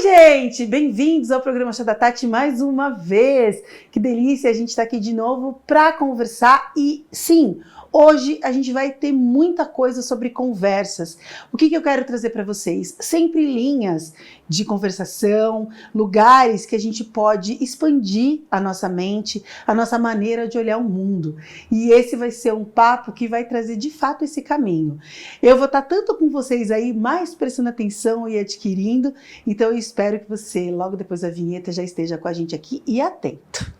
gente! Bem-vindos ao programa Chá da Tati mais uma vez. Que delícia a gente estar aqui de novo para conversar e sim, hoje a gente vai ter muita coisa sobre conversas. O que eu quero trazer para vocês? Sempre linhas de conversação, lugares que a gente pode expandir a nossa mente, a nossa maneira de olhar o mundo. E esse vai ser um papo que vai trazer de fato esse caminho. Eu vou estar tanto com vocês aí, mais prestando atenção e adquirindo, então eu espero que você, logo depois da vinheta, já esteja com a gente aqui e atento.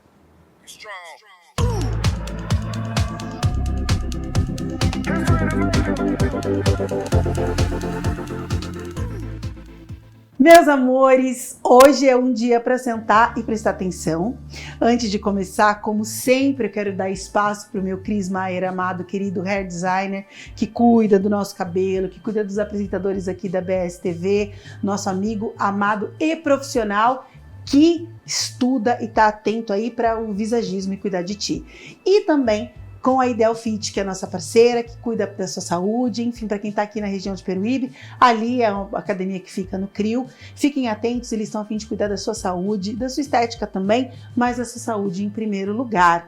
Meus amores, hoje é um dia para sentar e prestar atenção. Antes de começar, como sempre, eu quero dar espaço para o meu Cris Maier, amado, querido hair designer, que cuida do nosso cabelo, que cuida dos apresentadores aqui da BSTV, nosso amigo amado e profissional, que estuda e está atento aí para o visagismo e cuidar de ti. E também com a Ideal Fit, que é a nossa parceira, que cuida da sua saúde, enfim, para quem está aqui na região de Peruíbe, ali é uma academia que fica no CRIO. Fiquem atentos, eles estão a fim de cuidar da sua saúde, da sua estética também, mas da sua saúde em primeiro lugar.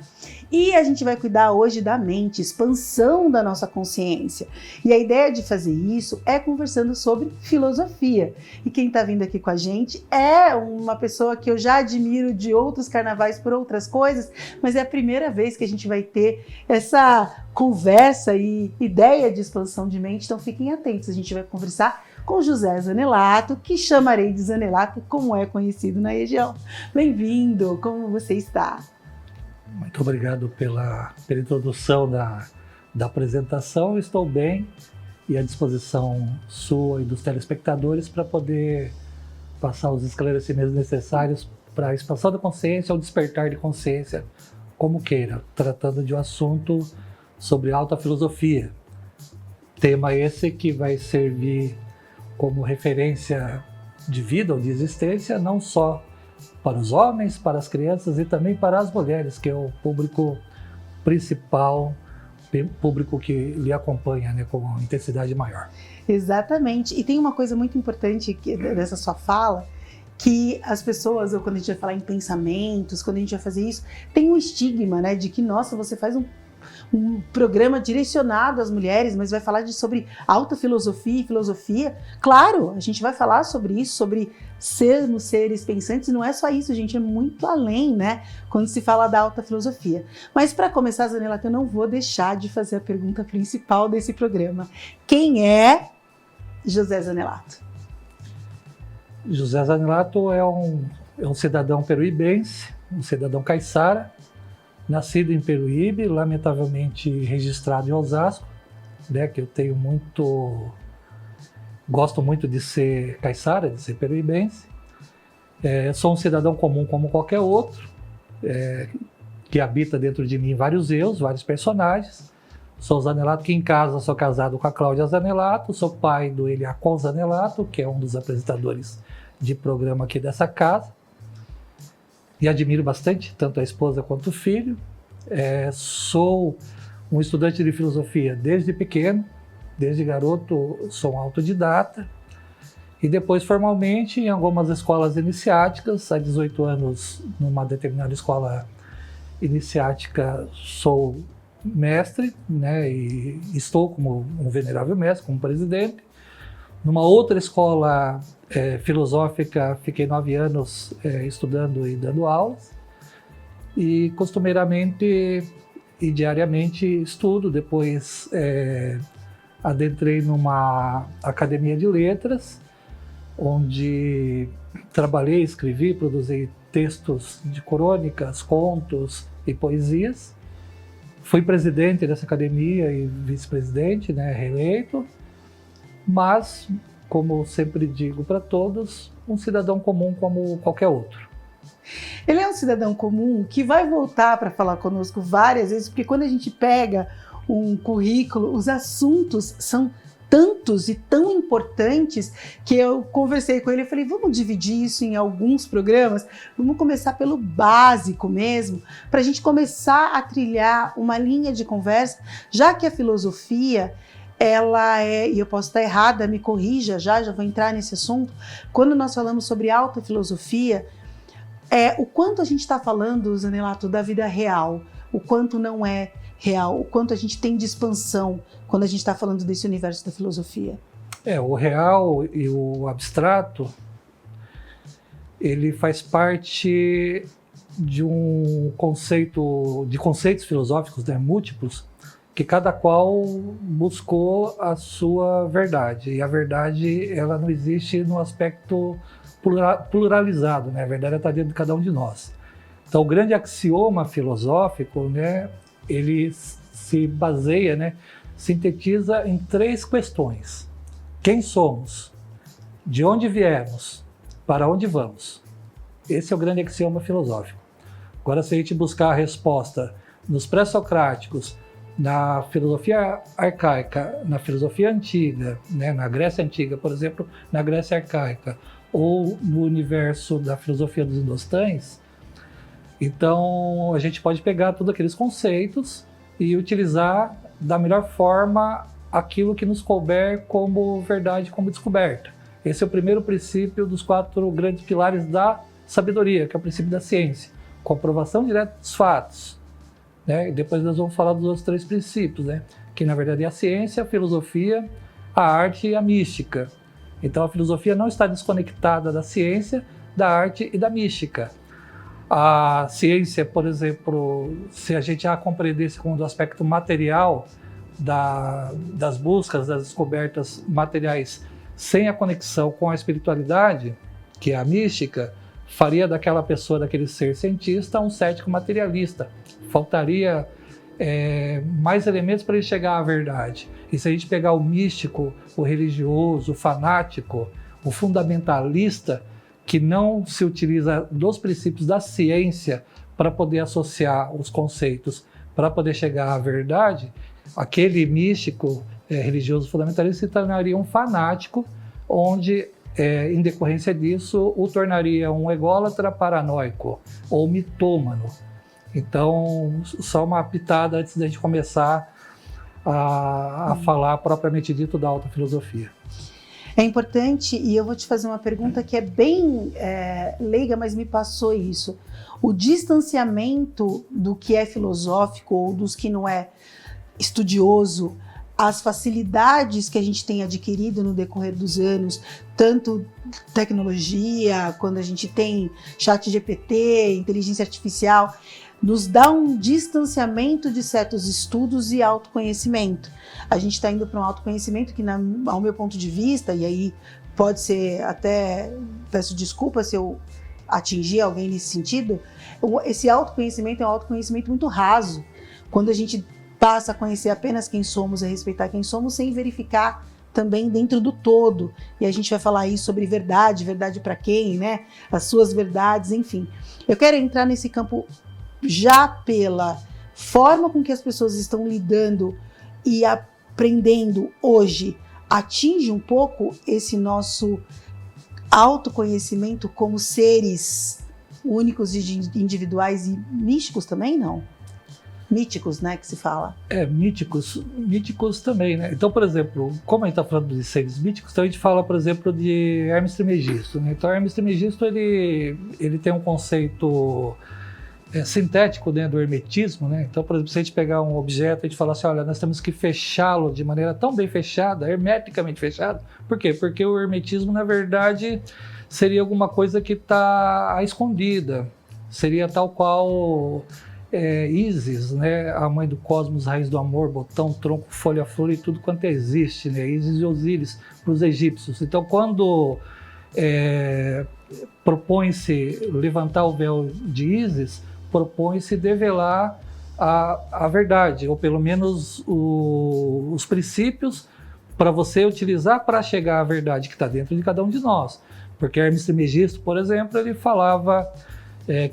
E a gente vai cuidar hoje da mente, expansão da nossa consciência. E a ideia de fazer isso é conversando sobre filosofia. E quem está vindo aqui com a gente é uma pessoa que eu já admiro de outros carnavais por outras coisas, mas é a primeira vez que a gente vai ter essa conversa e ideia de expansão de mente, então fiquem atentos, a gente vai conversar com José Zanelato, que chamarei de Zanelato, como é conhecido na região. Bem-vindo, como você está? Muito obrigado pela introdução da apresentação, estou bem e à disposição sua e dos telespectadores para poder passar os esclarecimentos necessários para a expansão da consciência ou despertar de consciência, como queira, tratando de um assunto sobre alta filosofia. Tema esse que vai servir como referência de vida ou de existência, não só para os homens, para as crianças e também para as mulheres, que é o público principal, público que lhe acompanha, né, com intensidade maior. Exatamente. E tem uma coisa muito importante dessa sua fala, que as pessoas, ou quando a gente vai falar em pensamentos, quando a gente vai fazer isso, tem um estigma, né, de que, nossa, você faz um programa direcionado às mulheres, mas vai falar sobre alta filosofia e filosofia. Claro, a gente vai falar sobre isso, sobre sermos seres pensantes, e não é só isso, gente, é muito além, né, quando se fala da alta filosofia. Mas para começar, Zanelato, eu não vou deixar de fazer a pergunta principal desse programa. Quem é José Zanelato? José Zanelato é um cidadão peruibense, um cidadão caiçara, nascido em Peruíbe, lamentavelmente registrado em Osasco, né, que eu gosto muito de ser caiçara, de ser peruibense. Sou um cidadão comum como qualquer outro, que habita dentro de mim vários eus, vários personagens. Sou Zanelato, que em casa sou casado com a Cláudia Zanelato, sou pai do Eliacon Zanelato, que é um dos apresentadores de programa aqui dessa casa, e admiro bastante tanto a esposa quanto o filho. Sou um estudante de filosofia desde pequeno, desde garoto sou um autodidata, e depois formalmente em algumas escolas iniciáticas, há 18 anos numa determinada escola iniciática sou mestre, né, e estou como um venerável mestre, como presidente. Numa outra escola filosófica, fiquei 9 anos estudando e dando aulas. E costumeiramente e diariamente estudo. Depois adentrei numa academia de letras, onde trabalhei, escrevi, produzi textos de crônicas, contos e poesias. Fui presidente dessa academia e vice-presidente, né, reeleito. Mas, como sempre digo para todos, um cidadão comum como qualquer outro. Ele é um cidadão comum que vai voltar para falar conosco várias vezes, porque quando a gente pega um currículo, os assuntos são tantos e tão importantes que eu conversei com ele e falei, vamos dividir isso em alguns programas, vamos começar pelo básico mesmo, para a gente começar a trilhar uma linha de conversa, já que a filosofia ela e eu posso estar errada, me corrija já vou entrar nesse assunto, quando nós falamos sobre alta filosofia, o quanto a gente está falando, Zanelato, da vida real, o quanto não é real, o quanto a gente tem de expansão quando a gente está falando desse universo da filosofia. O real e o abstrato, ele faz parte de um conceito, de conceitos filosóficos, né, múltiplos, que cada qual buscou a sua verdade. E a verdade, ela não existe no aspecto pluralizado, né? A verdade está dentro de cada um de nós. Então, o grande axioma filosófico, né, ele se baseia, né, sintetiza em 3 questões. Quem somos? De onde viemos? Para onde vamos? Esse é o grande axioma filosófico. Agora, se a gente buscar a resposta nos pré-socráticos, na filosofia arcaica, na filosofia antiga, né, na Grécia Antiga, por exemplo, na Grécia Arcaica, ou no universo da filosofia dos Indostães, então a gente pode pegar todos aqueles conceitos e utilizar da melhor forma aquilo que nos couber como verdade, como descoberta. Esse é o primeiro princípio dos 4 grandes pilares da sabedoria, que é o princípio da ciência. Comprovação direta dos fatos. Né? E depois nós vamos falar dos outros 3 princípios, né? Que na verdade é a ciência, a filosofia, a arte e a mística. Então a filosofia não está desconectada da ciência, da arte e da mística. A ciência, por exemplo, se a gente a compreendesse como do aspecto material das buscas, das descobertas materiais, sem a conexão com a espiritualidade, que é a mística, faria daquela pessoa, daquele ser cientista, um cético materialista. Faltaria mais elementos para ele chegar à verdade. E se a gente pegar o místico, o religioso, o fanático, o fundamentalista, que não se utiliza dos princípios da ciência para poder associar os conceitos, para poder chegar à verdade, aquele místico, religioso, fundamentalista se tornaria um fanático, onde, em decorrência disso, o tornaria um ególatra paranoico ou mitômano. Então, só uma pitada antes da gente começar a falar propriamente dito da alta filosofia. É importante, e eu vou te fazer uma pergunta que é bem leiga, mas me passou isso. O distanciamento do que é filosófico ou dos que não é estudioso, as facilidades que a gente tem adquirido no decorrer dos anos, tanto tecnologia, quando a gente tem ChatGPT, inteligência artificial, nos dá um distanciamento de certos estudos e autoconhecimento. A gente está indo para um autoconhecimento que, ao meu ponto de vista, e aí pode ser até, peço desculpa se eu atingir alguém nesse sentido, esse autoconhecimento é um autoconhecimento muito raso. Quando a gente passa a conhecer apenas quem somos e respeitar quem somos, sem verificar também dentro do todo. E a gente vai falar aí sobre verdade, verdade para quem, né? As suas verdades, enfim. Eu quero entrar nesse campo já pela forma com que as pessoas estão lidando e aprendendo hoje, atinge um pouco esse nosso autoconhecimento como seres únicos e individuais e místicos também, não? Míticos, né, que se fala. Míticos também, né? Então, por exemplo, como a gente está falando de seres míticos, então a gente fala, por exemplo, de Hermes Trismegisto, né? Então, Hermes Trismegisto, ele tem um conceito sintético, né, do hermetismo, né? Então, por exemplo, se a gente pegar um objeto e a gente falar assim, olha, nós temos que fechá-lo de maneira tão bem fechada, hermeticamente fechada. Por quê? Porque o hermetismo, na verdade, seria alguma coisa que está escondida. Seria tal qual Ísis, né, a mãe do cosmos, raiz do amor, botão, tronco, folha, flor e tudo quanto existe, né? Ísis e Osíris para os egípcios. Então, quando propõe-se levantar o véu de Ísis, propõe-se develar a verdade, ou pelo menos os princípios para você utilizar para chegar à verdade que está dentro de cada um de nós. Porque Hermes Trismegisto, por exemplo, ele falava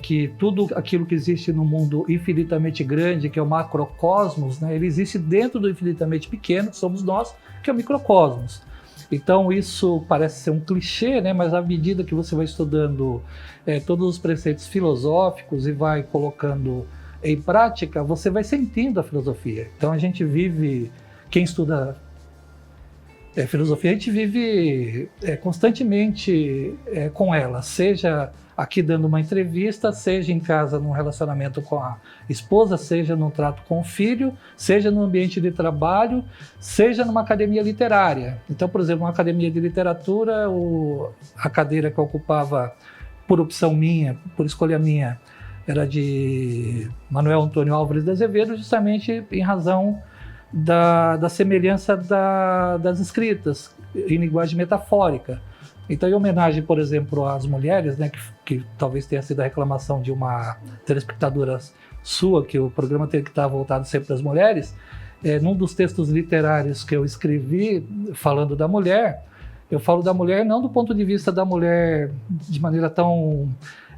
que tudo aquilo que existe no mundo infinitamente grande, que é o macrocosmos, né, ele existe dentro do infinitamente pequeno, que somos nós, que é o microcosmos. Então isso parece ser um clichê, né? Mas à medida que você vai estudando todos os preceitos filosóficos e vai colocando em prática, você vai sentindo a filosofia. Então a gente vive, quem estuda Filosofia a gente vive constantemente com ela, seja aqui dando uma entrevista, seja em casa num relacionamento com a esposa, seja num trato com o filho, seja no ambiente de trabalho, seja numa academia literária. Então, por exemplo, uma academia de literatura, a cadeira que eu ocupava por opção minha, por escolha minha, era de Manuel Antônio Álvares de Azevedo, justamente em razão da semelhança das escritas em linguagem metafórica. Então, em homenagem, por exemplo, às mulheres, né, que talvez tenha sido a reclamação de uma telespectadora sua, que o programa tem que estar voltado sempre às mulheres, num dos textos literários que eu escrevi falando da mulher, eu falo da mulher não do ponto de vista da mulher de maneira tão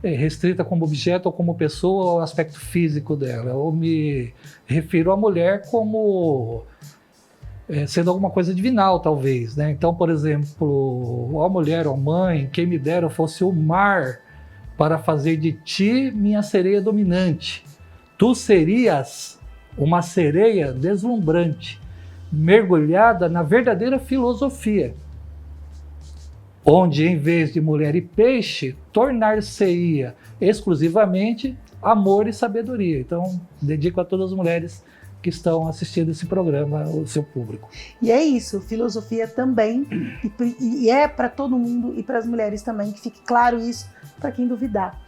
restrita como objeto ou como pessoa, ou aspecto físico dela. Eu me refiro à mulher como sendo alguma coisa divinal, talvez, né? Então, por exemplo, ó mulher, ó mãe, quem me dera fosse o mar para fazer de ti minha sereia dominante. Tu serias uma sereia deslumbrante, mergulhada na verdadeira filosofia, onde, em vez de mulher e peixe, tornar-se-ia exclusivamente amor e sabedoria. Então, dedico a todas as mulheres que estão assistindo esse programa, o seu público. E é isso, filosofia também, e é para todo mundo e para as mulheres também, que fique claro isso para quem duvidar.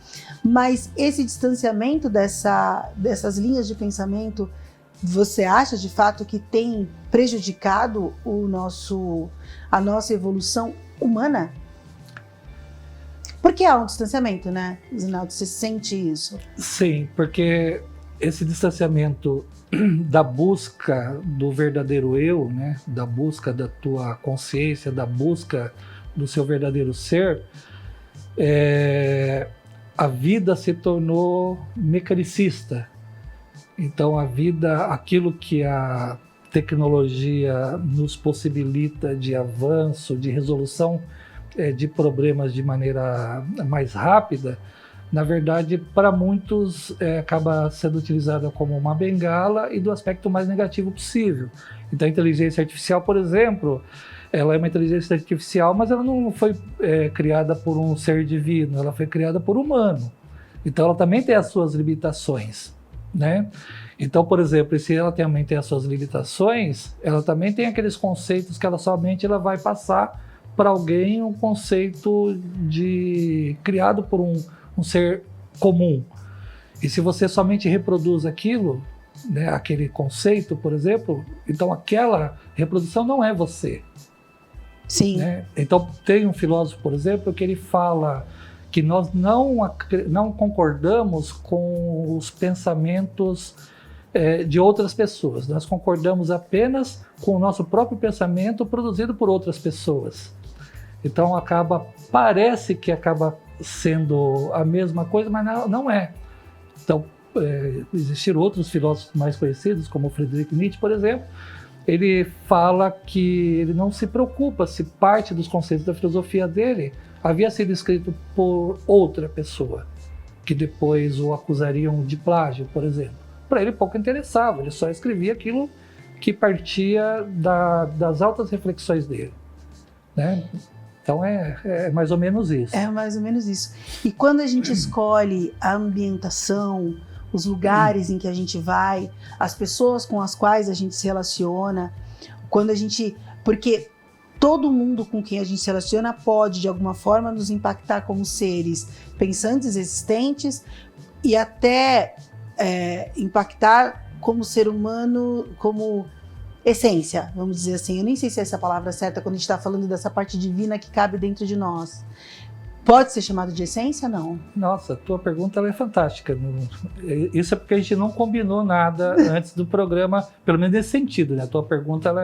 Mas esse distanciamento dessas linhas de pensamento, você acha de fato que tem prejudicado a nossa evolução humana? Porque há um distanciamento, né, Zinaldo? Você sente isso? Sim, porque esse distanciamento da busca do verdadeiro eu, né, da busca da tua consciência, da busca do seu verdadeiro ser, a vida se tornou mecanicista. Então a vida, aquilo que a tecnologia nos possibilita de avanço, de resolução de problemas de maneira mais rápida, na verdade, para muitos acaba sendo utilizada como uma bengala e do aspecto mais negativo possível. Então a inteligência artificial, por exemplo, ela é uma inteligência artificial, mas ela não foi criada por um ser divino, ela foi criada por humano. Então ela também tem as suas limitações, né? Então, por exemplo, se ela também tem as suas limitações, ela também tem aqueles conceitos que ela vai passar para alguém, um conceito criado por um ser comum. E se você somente reproduz aquilo, né, aquele conceito, por exemplo, então aquela reprodução não é você. Sim. Né? Então tem um filósofo, por exemplo, que ele fala que nós não concordamos com os pensamentos de outras pessoas. Nós concordamos apenas com o nosso próprio pensamento produzido por outras pessoas. Então parece que acaba sendo a mesma coisa, mas não é. Então, existiram outros filósofos mais conhecidos, como Friedrich Nietzsche, por exemplo. Ele fala que ele não se preocupa se parte dos conceitos da filosofia dele havia sido escrito por outra pessoa, que depois o acusariam de plágio, por exemplo. Para ele pouco interessava, ele só escrevia aquilo que partia das altas reflexões dele, né? Então é mais ou menos isso. É mais ou menos isso. E quando a gente escolhe a ambientação, os lugares em que a gente vai, as pessoas com as quais a gente se relaciona, porque todo mundo com quem a gente se relaciona pode, de alguma forma, nos impactar como seres pensantes, existentes, e até impactar como ser humano, como essência, vamos dizer assim. Eu nem sei se é essa a palavra certa quando a gente está falando dessa parte divina que cabe dentro de nós. Pode ser chamado de essência, não? Nossa, a tua pergunta ela é fantástica. Isso é porque a gente não combinou nada antes do programa, pelo menos nesse sentido, né? A tua pergunta,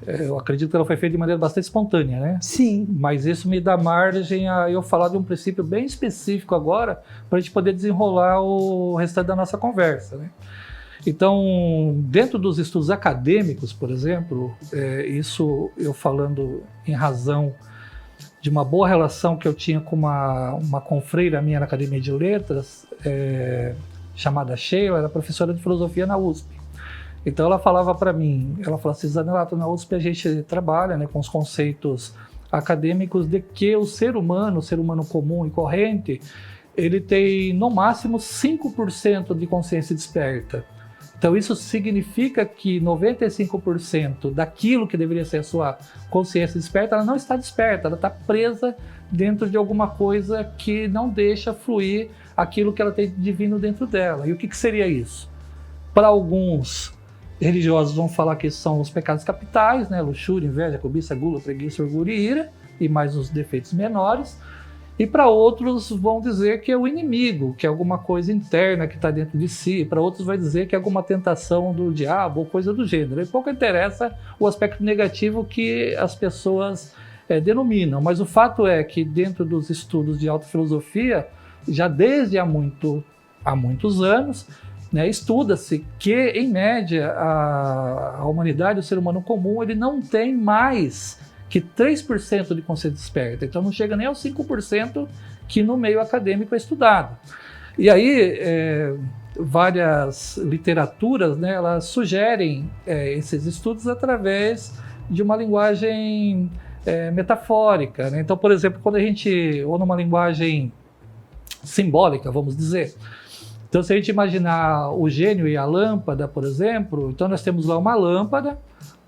eu acredito que ela foi feita de maneira bastante espontânea, né? Sim. Mas isso me dá margem a eu falar de um princípio bem específico agora, para a gente poder desenrolar o restante da nossa conversa, né? Então, dentro dos estudos acadêmicos, por exemplo, isso eu falando em razão de uma boa relação que eu tinha com uma confreira minha na Academia de Letras, chamada Sheila, era professora de filosofia na USP. Então ela falava para mim, ela falava assim, Zanelato, na USP a gente trabalha, né, com os conceitos acadêmicos de que o ser humano comum e corrente, ele tem no máximo 5% de consciência desperta. Então isso significa que 95% daquilo que deveria ser a sua consciência desperta, ela não está desperta, ela está presa dentro de alguma coisa que não deixa fluir aquilo que ela tem de divino dentro dela. E o que seria isso? Para alguns religiosos vão falar que são os pecados capitais, né? Luxúria, inveja, cobiça, gula, preguiça, orgulho e ira, e mais os defeitos menores. E para outros vão dizer que é o inimigo, que é alguma coisa interna que está dentro de si. Para outros vai dizer que é alguma tentação do diabo ou coisa do gênero. E pouco interessa o aspecto negativo que as pessoas denominam. Mas o fato é que dentro dos estudos de autofilosofia, já desde há muitos anos, né, estuda-se que, em média, a humanidade, o ser humano comum, ele não tem mais que 3% de consciência desperta. Então não chega nem aos 5% que no meio acadêmico é estudado. E aí, várias literaturas, né, elas sugerem esses estudos através de uma linguagem metafórica, né? Então, por exemplo, quando a gente, ou numa linguagem simbólica, vamos dizer. Então, se a gente imaginar o gênio e a lâmpada, por exemplo, então nós temos lá uma lâmpada,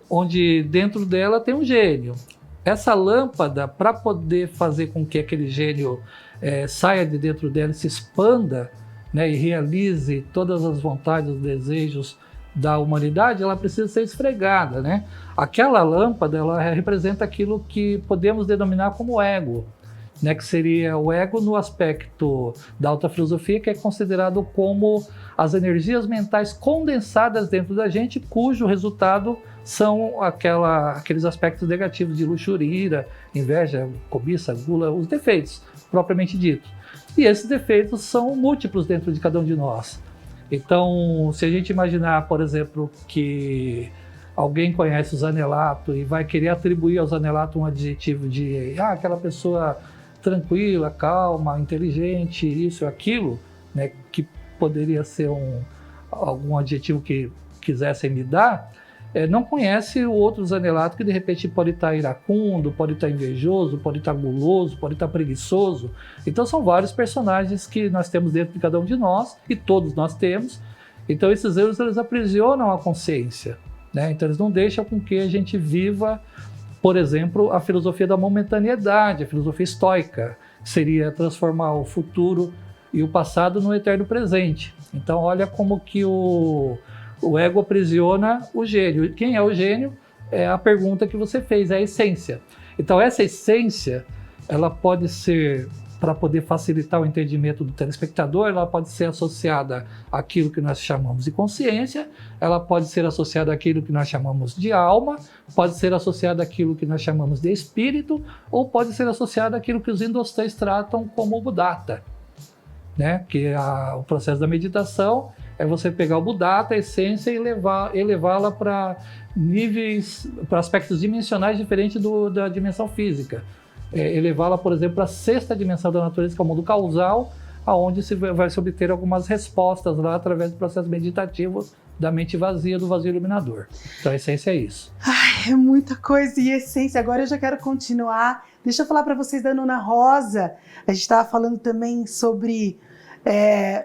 onde dentro dela tem um gênio. Essa lâmpada, para poder fazer com que aquele gênio saia de dentro dela e se expanda, né, e realize todas as vontades, os desejos da humanidade, ela precisa ser esfregada, né? Aquela lâmpada, ela representa aquilo que podemos denominar como ego, né, que seria o ego no aspecto da alta filosofia, que é considerado como as energias mentais condensadas dentro da gente, cujo resultado são aqueles aspectos negativos de luxúria, ira, inveja, cobiça, gula, os defeitos, propriamente dito. E esses defeitos são múltiplos dentro de cada um de nós. Então, se a gente imaginar, por exemplo, que alguém conhece o Zanelato e vai querer atribuir ao Zanelato um adjetivo de aquela pessoa tranquila, calma, inteligente, isso e aquilo, né, que poderia ser algum adjetivo que quisessem me dar, não conhece o outro Zanelato que de repente pode estar iracundo, pode estar invejoso, pode estar guloso, pode estar preguiçoso. Então são vários personagens que nós temos dentro de cada um de nós, e todos nós temos. Então esses erros, eles aprisionam a consciência, né? Então eles não deixam com que a gente viva, por exemplo, a filosofia da momentaneidade, a filosofia estoica, seria transformar o futuro e o passado no eterno presente. Então olha como que o ego aprisiona o gênio. Quem é o gênio? É a pergunta que você fez, é a essência. Então essa essência, ela pode ser, para poder facilitar o entendimento do telespectador, ela pode ser associada àquilo que nós chamamos de consciência, ela pode ser associada àquilo que nós chamamos de alma, pode ser associada àquilo que nós chamamos de espírito, ou pode ser associada àquilo que os indostãs tratam como Buddhata, né? Que o processo da meditação é você pegar o Buddhata, a essência, e elevá-la para níveis, para aspectos dimensionais diferentes da dimensão física. Elevá-la, por exemplo, para a sexta dimensão da natureza, que é o mundo causal, aonde vai se obter algumas respostas lá através do processo meditativo da mente vazia, do vazio iluminador. Então a essência é isso. Ai, é muita coisa e essência. Agora eu já quero continuar. Deixa eu falar para vocês da Nona Rosa. A gente estava falando também sobre...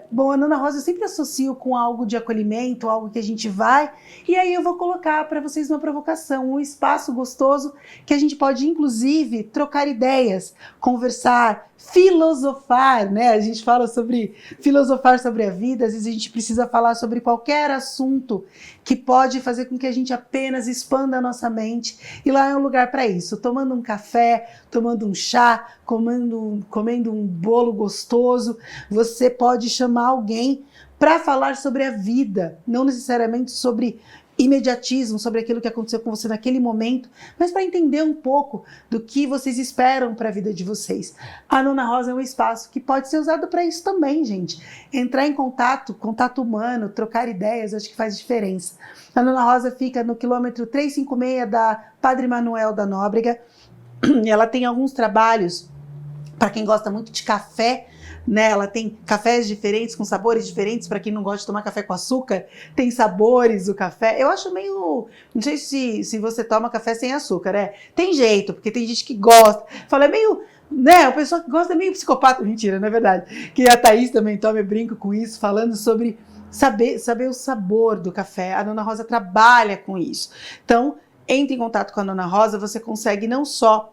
Bom, a Nona Rosa eu sempre associo com algo de acolhimento, algo que a gente vai, e aí eu vou colocar para vocês uma provocação, um espaço gostoso que a gente pode, inclusive, trocar ideias, conversar, filosofar, né? A gente fala sobre filosofar sobre a vida, às vezes a gente precisa falar sobre qualquer assunto que pode fazer com que a gente apenas expanda a nossa mente, e lá é um lugar para isso, tomando um café, tomando um chá, comendo um bolo gostoso. Você pode chamar alguém para falar sobre a vida, não necessariamente sobre imediatismo, sobre aquilo que aconteceu com você naquele momento, mas para entender um pouco do que vocês esperam para a vida de vocês. A Nona Rosa é um espaço que pode ser usado para isso também, gente. Entrar em contato humano, trocar ideias, acho que faz diferença. A Nona Rosa fica no quilômetro 356 da Padre Manuel da Nóbrega. Ela tem alguns trabalhos Para quem gosta muito de café, né? Ela tem cafés diferentes, com sabores diferentes. Para quem não gosta de tomar café com açúcar, tem sabores o café. Eu acho meio... Não sei se você toma café sem açúcar, né? Tem jeito, porque tem gente que gosta. Fala, é meio... Né? O pessoal que gosta é meio psicopata. Mentira, não é verdade? Que a Thaís também toma, eu brinco com isso, falando sobre saber o sabor do café. A Dona Rosa trabalha com isso. Então, entre em contato com a Dona Rosa, você consegue não só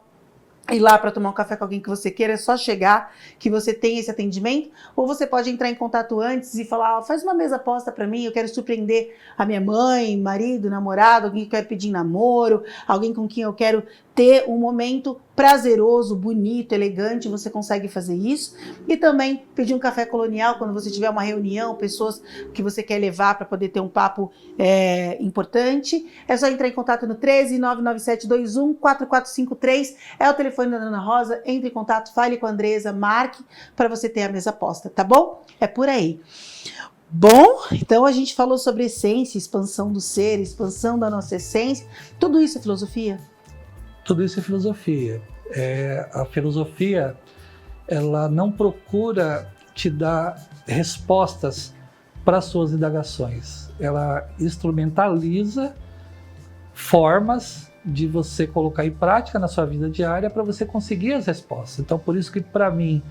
ir lá para tomar um café com alguém que você queira, é só chegar que você tem esse atendimento, ou você pode entrar em contato antes e falar, faz uma mesa posta para mim, eu quero surpreender a minha mãe, marido, namorado, alguém que quer pedir namoro, alguém com quem eu quero ter um momento prazeroso, bonito, elegante, você consegue fazer isso. E também pedir um café colonial quando você tiver uma reunião, pessoas que você quer levar para poder ter um papo importante. É só entrar em contato no 13997214453, é o telefone da Dona Rosa. Entre em contato, fale com a Andresa, marque para você ter a mesa posta, tá bom? É por aí. Bom, então a gente falou sobre essência, expansão do ser, expansão da nossa essência. Tudo isso é filosofia? Tudo isso é filosofia. A filosofia, ela não procura te dar respostas para as suas indagações. Ela instrumentaliza formas de você colocar em prática na sua vida diária para você conseguir as respostas. Então, por isso que, para mim,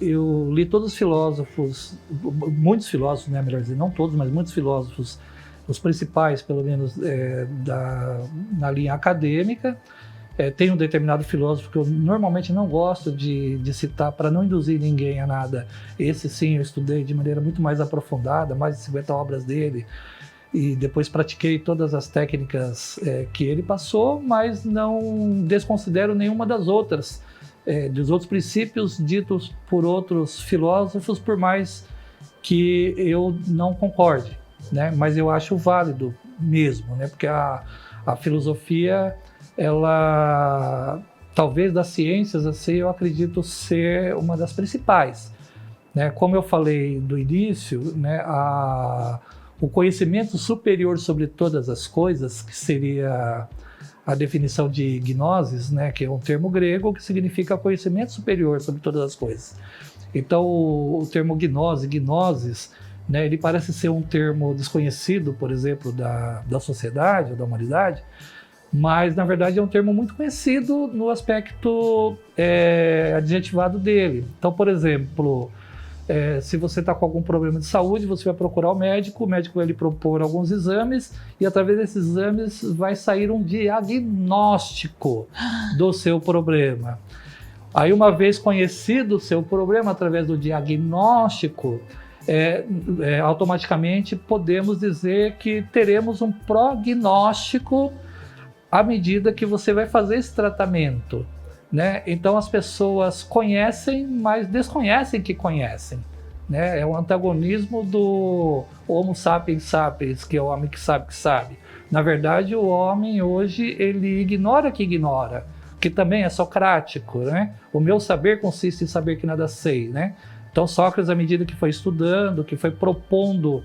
eu li todos os filósofos, muitos filósofos, né, melhor dizer, não todos, mas muitos filósofos, os principais, pelo menos, na linha acadêmica. Tem um determinado filósofo que eu normalmente não gosto de citar para não induzir ninguém a nada. Esse sim eu estudei de maneira muito mais aprofundada, mais de 50 obras dele, e depois pratiquei todas as técnicas que ele passou, mas não desconsidero nenhuma das outras, dos outros princípios ditos por outros filósofos, por mais que eu não concorde, né? Mas eu acho válido mesmo, né? Porque a filosofia, ela, talvez das ciências, assim, eu acredito ser uma das principais, né? Como eu falei do início, né, o conhecimento superior sobre todas as coisas, que seria a definição de gnosis, né, que é um termo grego que significa conhecimento superior sobre todas as coisas. Então, o termo gnose, gnosis, né, ele parece ser um termo desconhecido, por exemplo, da sociedade ou da humanidade, mas, na verdade, é um termo muito conhecido no aspecto adjetivado dele. Então, por exemplo, se você está com algum problema de saúde, você vai procurar o médico vai lhe propor alguns exames, e através desses exames vai sair um diagnóstico do seu problema. Aí, uma vez conhecido o seu problema através do diagnóstico, automaticamente podemos dizer que teremos um prognóstico à medida que você vai fazer esse tratamento, né? Então as pessoas conhecem, mas desconhecem que conhecem, né? É o antagonismo do Homo sapiens sapiens, que é o homem que sabe. Na verdade, o homem hoje, ele ignora que ignora, que também é socrático, né? O meu saber consiste em saber que nada sei, né? Então Sócrates, à medida que foi estudando, que foi propondo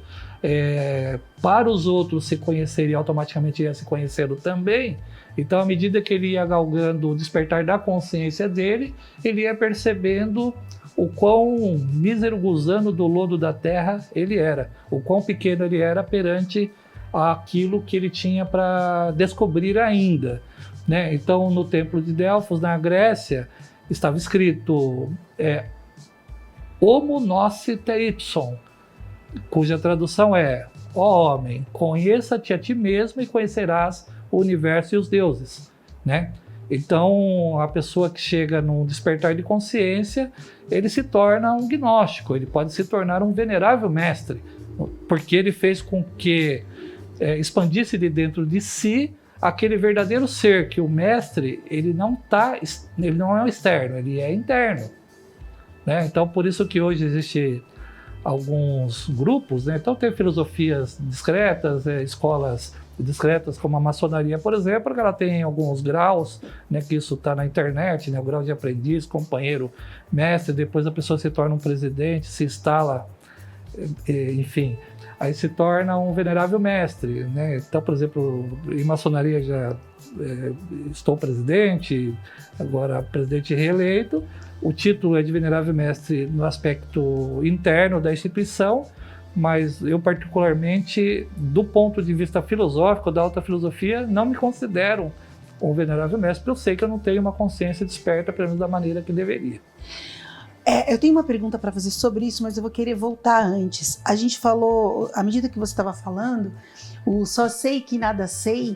para os outros se conhecerem, automaticamente ia se conhecendo também. Então, à medida que ele ia galgando o despertar da consciência dele, ele ia percebendo o quão mísero gusano do lodo da terra ele era, o quão pequeno ele era perante aquilo que ele tinha para descobrir ainda, né? Então, no templo de Delfos, na Grécia, estava escrito Homo nocite ipsum, cuja tradução é: ó homem, conheça-te a ti mesmo e conhecerás o universo e os deuses, né? Então, a pessoa que chega num despertar de consciência, ele se torna um gnóstico, ele pode se tornar um venerável mestre, porque ele fez com que expandisse de dentro de si aquele verdadeiro ser, que o mestre, ele não é externo, ele é interno, né? Então, por isso que hoje existe alguns grupos, né? Então tem filosofias discretas, escolas discretas como a maçonaria, por exemplo, que ela tem alguns graus, né? Que isso está na internet, né? O grau de aprendiz, companheiro, mestre, depois a pessoa se torna um presidente, se instala enfim, aí se torna um venerável mestre, né? Então, por exemplo, em maçonaria já estou presidente, agora presidente reeleito, o título é de venerável mestre no aspecto interno da instituição, mas eu particularmente, do ponto de vista filosófico, da alta filosofia, não me considero um venerável mestre, porque eu sei que eu não tenho uma consciência desperta, pelo menos da maneira que deveria. Eu tenho uma pergunta para fazer sobre isso, mas eu vou querer voltar antes. A gente falou, à medida que você estava falando, o só sei que nada sei,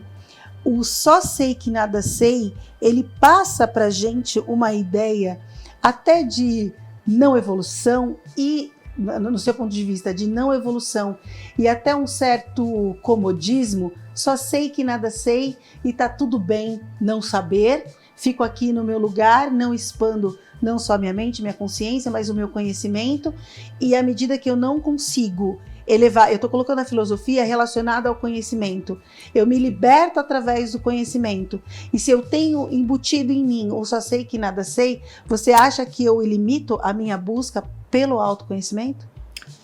o só sei que nada sei, ele passa para a gente uma ideia até de não evolução e, no seu ponto de vista, de não evolução e até um certo comodismo, só sei que nada sei e tá tudo bem não saber, fico aqui no meu lugar, não expando não só minha mente, minha consciência, mas o meu conhecimento, e à medida que eu não consigo elevar, eu estou colocando a filosofia relacionada ao conhecimento, eu me liberto através do conhecimento, e se eu tenho embutido em mim, ou só sei que nada sei, você acha que eu limito a minha busca pelo autoconhecimento?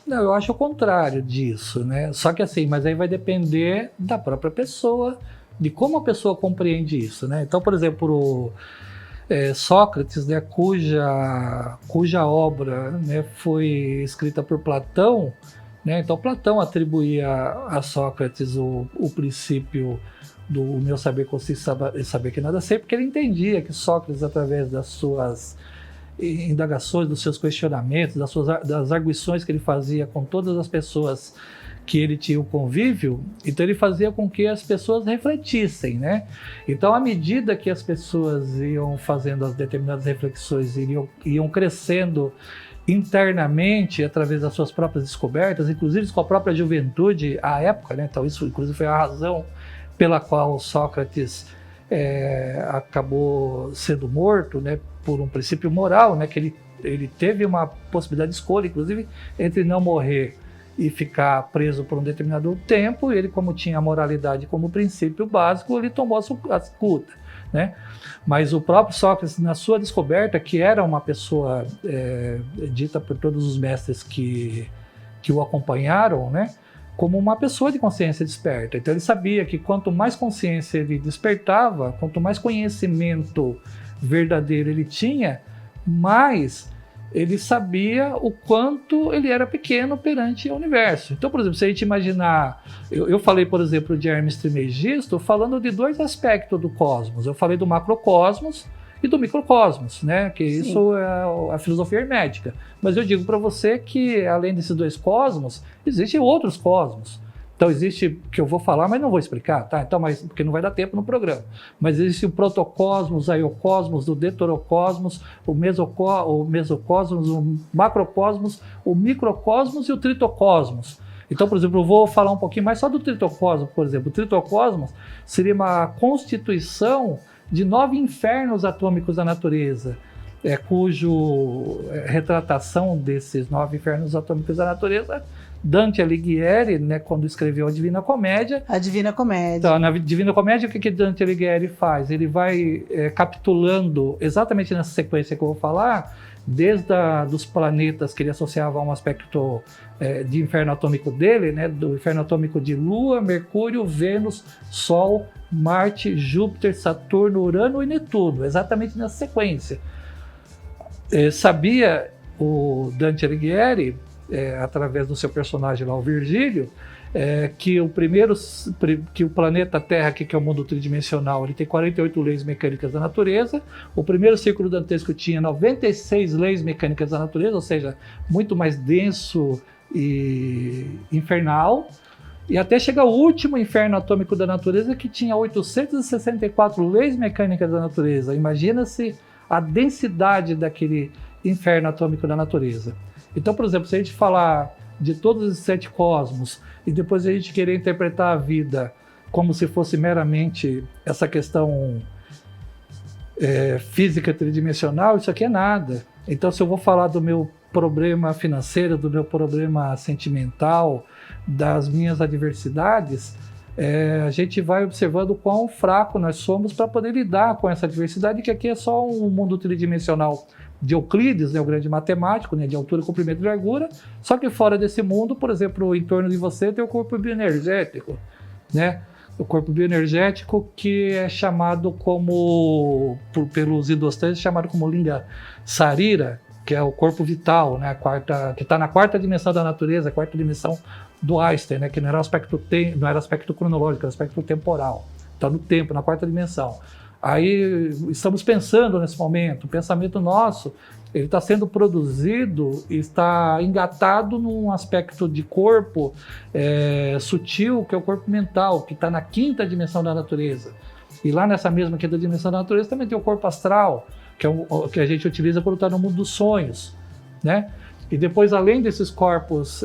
Não, eu acho o contrário disso, né? Só que assim, mas aí vai depender da própria pessoa, de como a pessoa compreende isso, né? Então, por exemplo, Sócrates, né, cuja obra, né, foi escrita por Platão, né? Então Platão atribuía a Sócrates o princípio do meu saber consiste em saber que nada sei, porque ele entendia que Sócrates, através das suas indagações, dos seus questionamentos, das arguições que ele fazia com todas as pessoas que ele tinha o convívio, então ele fazia com que as pessoas refletissem, né? Então, à medida que as pessoas iam fazendo as determinadas reflexões, iam crescendo internamente através das suas próprias descobertas, inclusive com a própria juventude à época, né? Então isso inclusive foi a razão pela qual Sócrates acabou sendo morto, né? Por um princípio moral, né? Que ele teve uma possibilidade de escolha, inclusive, entre não morrer e ficar preso por um determinado tempo. Ele, como tinha a moralidade como princípio básico, ele tomou a escuta, né? Mas o próprio Sócrates, na sua descoberta, que era uma pessoa dita por todos os mestres que o acompanharam, né, como uma pessoa de consciência desperta. Então ele sabia que quanto mais consciência ele despertava, quanto mais conhecimento verdadeiro ele tinha, mais ele sabia o quanto ele era pequeno perante o universo. Então, por exemplo, se a gente imaginar... Eu falei, por exemplo, de Hermes Trismegisto falando de dois aspectos do cosmos. Eu falei do macrocosmos e do microcosmos, né? Que Sim. Isso é a filosofia hermética. Mas eu digo para você que, além desses dois cosmos, existem outros cosmos. Então existe, que eu vou falar, mas não vou explicar, tá? Então, porque não vai dar tempo no programa. Mas existe o protocosmos, o aiocosmos, o deuterocosmos, o mesocosmos, o macrocosmos, o microcosmos e o tritocosmos. Então, por exemplo, eu vou falar um pouquinho mais só do tritocosmos, por exemplo. O tritocosmos seria uma constituição de 9 infernos atômicos da natureza, cujo retratação desses 9 infernos atômicos da natureza Dante Alighieri, né, quando escreveu a Divina Comédia. A Divina Comédia. Então, na Divina Comédia, o que Dante Alighieri faz? Ele vai capitulando, exatamente nessa sequência que eu vou falar, desde dos planetas que ele associava a um aspecto de inferno atômico dele, né, do inferno atômico de Lua, Mercúrio, Vênus, Sol, Marte, Júpiter, Saturno, Urano e Netuno, exatamente nessa sequência. Sabia o Dante Alighieri, através do seu personagem lá, o Virgílio, que o planeta Terra, que é o mundo tridimensional, ele tem 48 leis mecânicas da natureza. O primeiro círculo dantesco tinha 96 leis mecânicas da natureza, ou seja, muito mais denso e infernal. E até chegar ao último inferno atômico da natureza, que tinha 864 leis mecânicas da natureza. Imagina-se a densidade daquele inferno atômico da natureza. Então, por exemplo, se a gente falar de todos os 7 cosmos e depois a gente querer interpretar a vida como se fosse meramente essa questão física tridimensional, isso aqui é nada. Então, se eu vou falar do meu problema financeiro, do meu problema sentimental, das minhas adversidades, a gente vai observando o quão fraco nós somos para poder lidar com essa adversidade, que aqui é só um mundo tridimensional de Euclides, né, o grande matemático, né, de altura, comprimento e largura, só que fora desse mundo, por exemplo, em torno de você tem o corpo bioenergético, né? O corpo bioenergético que é chamado como, pelos hindustães, chamado como Linga Sarira, que é o corpo vital, né? Que está na quarta dimensão da natureza, a quarta dimensão do Einstein, né? Que não era aspecto cronológico, era aspecto temporal. Está no tempo, na quarta dimensão. Aí estamos pensando nesse momento, o pensamento nosso, ele está sendo produzido e está engatado num aspecto de corpo sutil, que é o corpo mental, que está na quinta dimensão da natureza. E lá nessa mesma quinta dimensão da natureza também tem o corpo astral, que é o que a gente utiliza quando está no mundo dos sonhos, né? E depois, além desses corpos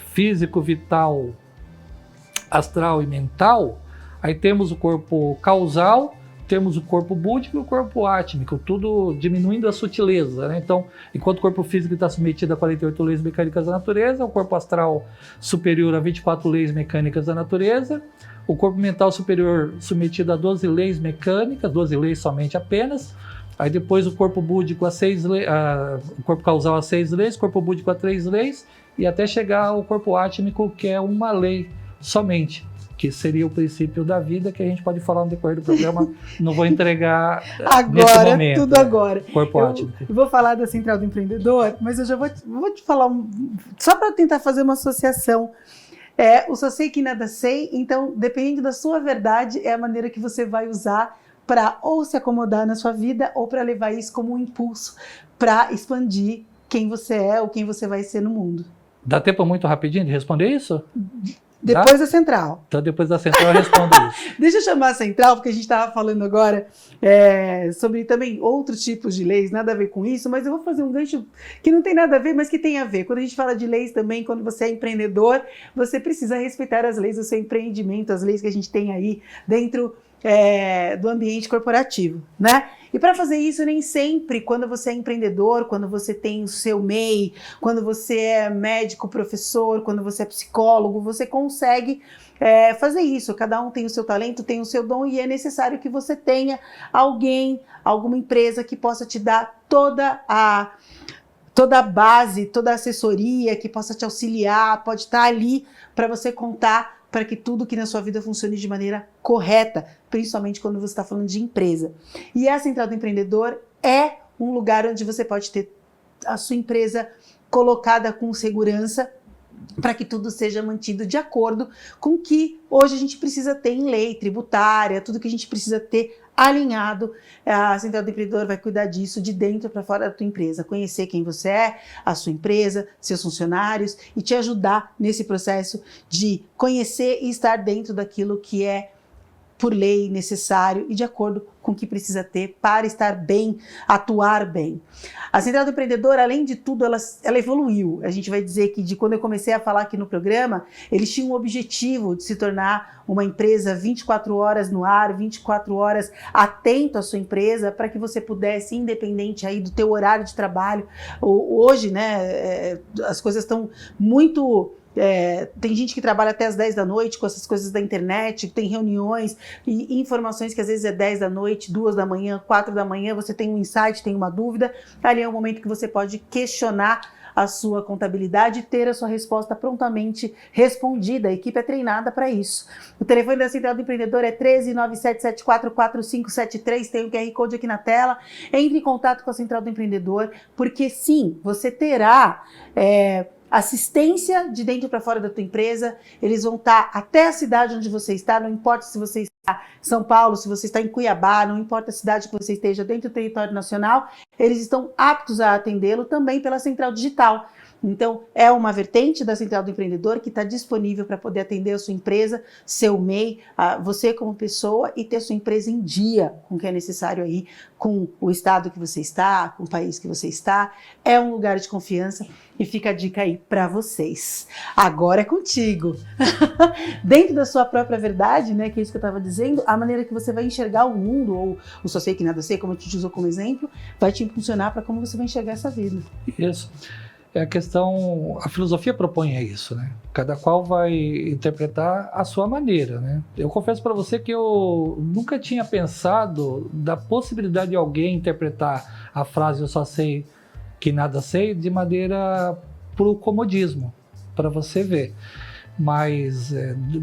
físico, vital, astral e mental, aí temos o corpo causal, temos o corpo búdico e o corpo átmico, tudo diminuindo a sutileza, né? Então, enquanto o corpo físico está submetido a 48 leis mecânicas da natureza, o corpo astral superior a 24 leis mecânicas da natureza, o corpo mental superior submetido a 12 leis mecânicas, 12 leis somente apenas, aí depois o corpo búdico a 6 leis, o corpo causal a 6 leis, o corpo búdico a 3 leis, e até chegar ao corpo átmico, que é uma lei somente, que seria o princípio da vida, que a gente pode falar no decorrer do programa, não vou entregar nesse momento. Tudo agora. Corpo átmico. Eu vou falar da Central do Empreendedor, mas eu já vou te falar, só para tentar fazer uma associação. Eu só sei que nada sei, então, dependendo da sua verdade, é a maneira que você vai usar para ou se acomodar na sua vida, ou para levar isso como um impulso para expandir quem você é ou quem você vai ser no mundo. Dá tempo muito rapidinho de responder isso? Depois da Central. Então, depois da Central, eu respondo isso. Deixa eu chamar a Central, porque a gente estava falando agora sobre também outros tipos de leis, nada a ver com isso, mas eu vou fazer um gancho que não tem nada a ver, mas que tem a ver. Quando a gente fala de leis também, quando você é empreendedor, você precisa respeitar as leis do seu empreendimento, as leis que a gente tem aí dentro do ambiente corporativo, né? E para fazer isso, nem sempre, quando você é empreendedor, quando você tem o seu MEI, quando você é médico, professor, quando você é psicólogo, você consegue fazer isso. Cada um tem o seu talento, tem o seu dom, e é necessário que você tenha alguém, alguma empresa que possa te dar toda a base, toda a assessoria, que possa te auxiliar, pode estar ali para você contar para que tudo que na sua vida funcione de maneira correta, principalmente quando você está falando de empresa. E a Central do Empreendedor é um lugar onde você pode ter a sua empresa colocada com segurança, para que tudo seja mantido de acordo com o que hoje a gente precisa ter em lei tributária, tudo que a gente precisa ter alinhado. A Central do Empreendedor vai cuidar disso de dentro para fora da tua empresa, conhecer quem você é, a sua empresa, seus funcionários, e te ajudar nesse processo de conhecer e estar dentro daquilo que é por lei necessário e de acordo com o que precisa ter para estar bem, atuar bem. A Central do Empreendedor, além de tudo, ela evoluiu. A gente vai dizer que de quando eu comecei a falar aqui no programa, eles tinham o objetivo de se tornar uma empresa 24 horas no ar, 24 horas atento à sua empresa, para que você pudesse, independente aí do teu horário de trabalho. Hoje, né, as coisas estão muito... tem gente que trabalha até as 10 da noite com essas coisas da internet, tem reuniões e informações que às vezes é 10 da noite, 2 da manhã, 4 da manhã, você tem um insight, tem uma dúvida, ali é o momento que você pode questionar a sua contabilidade e ter a sua resposta prontamente respondida. A equipe é treinada para isso. O telefone da Central do Empreendedor é 1397744573, tem o QR Code aqui na tela. Entre em contato com a Central do Empreendedor, porque sim, você terá assistência de dentro para fora da tua empresa. Eles vão estar até a cidade onde você está, não importa se você está em São Paulo, se você está em Cuiabá, não importa a cidade que você esteja dentro do território nacional, eles estão aptos a atendê-lo também pela Central Digital. Então, é uma vertente da Central do Empreendedor que está disponível para poder atender a sua empresa, seu MEI, você como pessoa, e ter a sua empresa em dia com o que é necessário aí, com o estado que você está, com o país que você está. É um lugar de confiança e fica a dica aí para vocês. Agora é contigo. Dentro da sua própria verdade, né, que é isso que eu estava dizendo, a maneira que você vai enxergar o mundo, ou o só sei que nada sei, como eu te usou como exemplo, vai te impulsionar para como você vai enxergar essa vida. Isso. é a questão, a filosofia propõe isso, né? Cada qual vai interpretar a sua maneira, né? Eu confesso para você que eu nunca tinha pensado da possibilidade de alguém interpretar a frase "eu só sei que nada sei" de maneira pro comodismo, para você ver. Mas,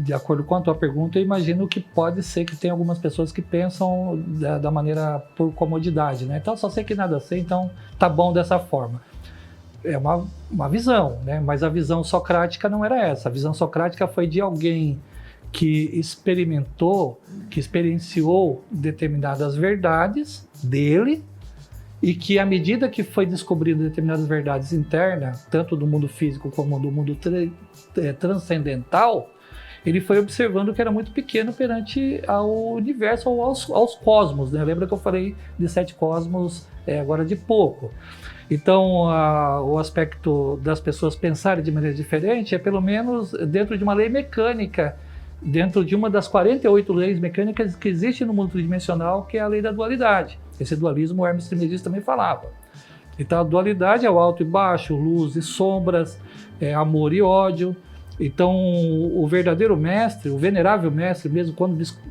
de acordo com a tua pergunta, eu imagino que pode ser que tem algumas pessoas que pensam da maneira por comodidade, né? Então, só sei que nada sei, então tá bom dessa forma. É uma visão, né? Mas a visão socrática não era essa. A visão socrática foi de alguém que experimentou, que experienciou determinadas verdades dele, e que, à medida que foi descobrindo determinadas verdades internas, tanto do mundo físico como do mundo transcendental, ele foi observando que era muito pequeno perante ao universo ou aos cosmos, né? Lembra que eu falei de 7 cosmos agora de pouco? Então, o aspecto das pessoas pensarem de maneira diferente é pelo menos dentro de uma lei mecânica, dentro de uma das 48 leis mecânicas que existem no mundo tridimensional, que é a lei da dualidade. Esse dualismo o Hermes Trismegisto também falava. Então a dualidade é o alto e baixo, luz e sombras, amor e ódio. Então o verdadeiro mestre, o venerável mestre, mesmo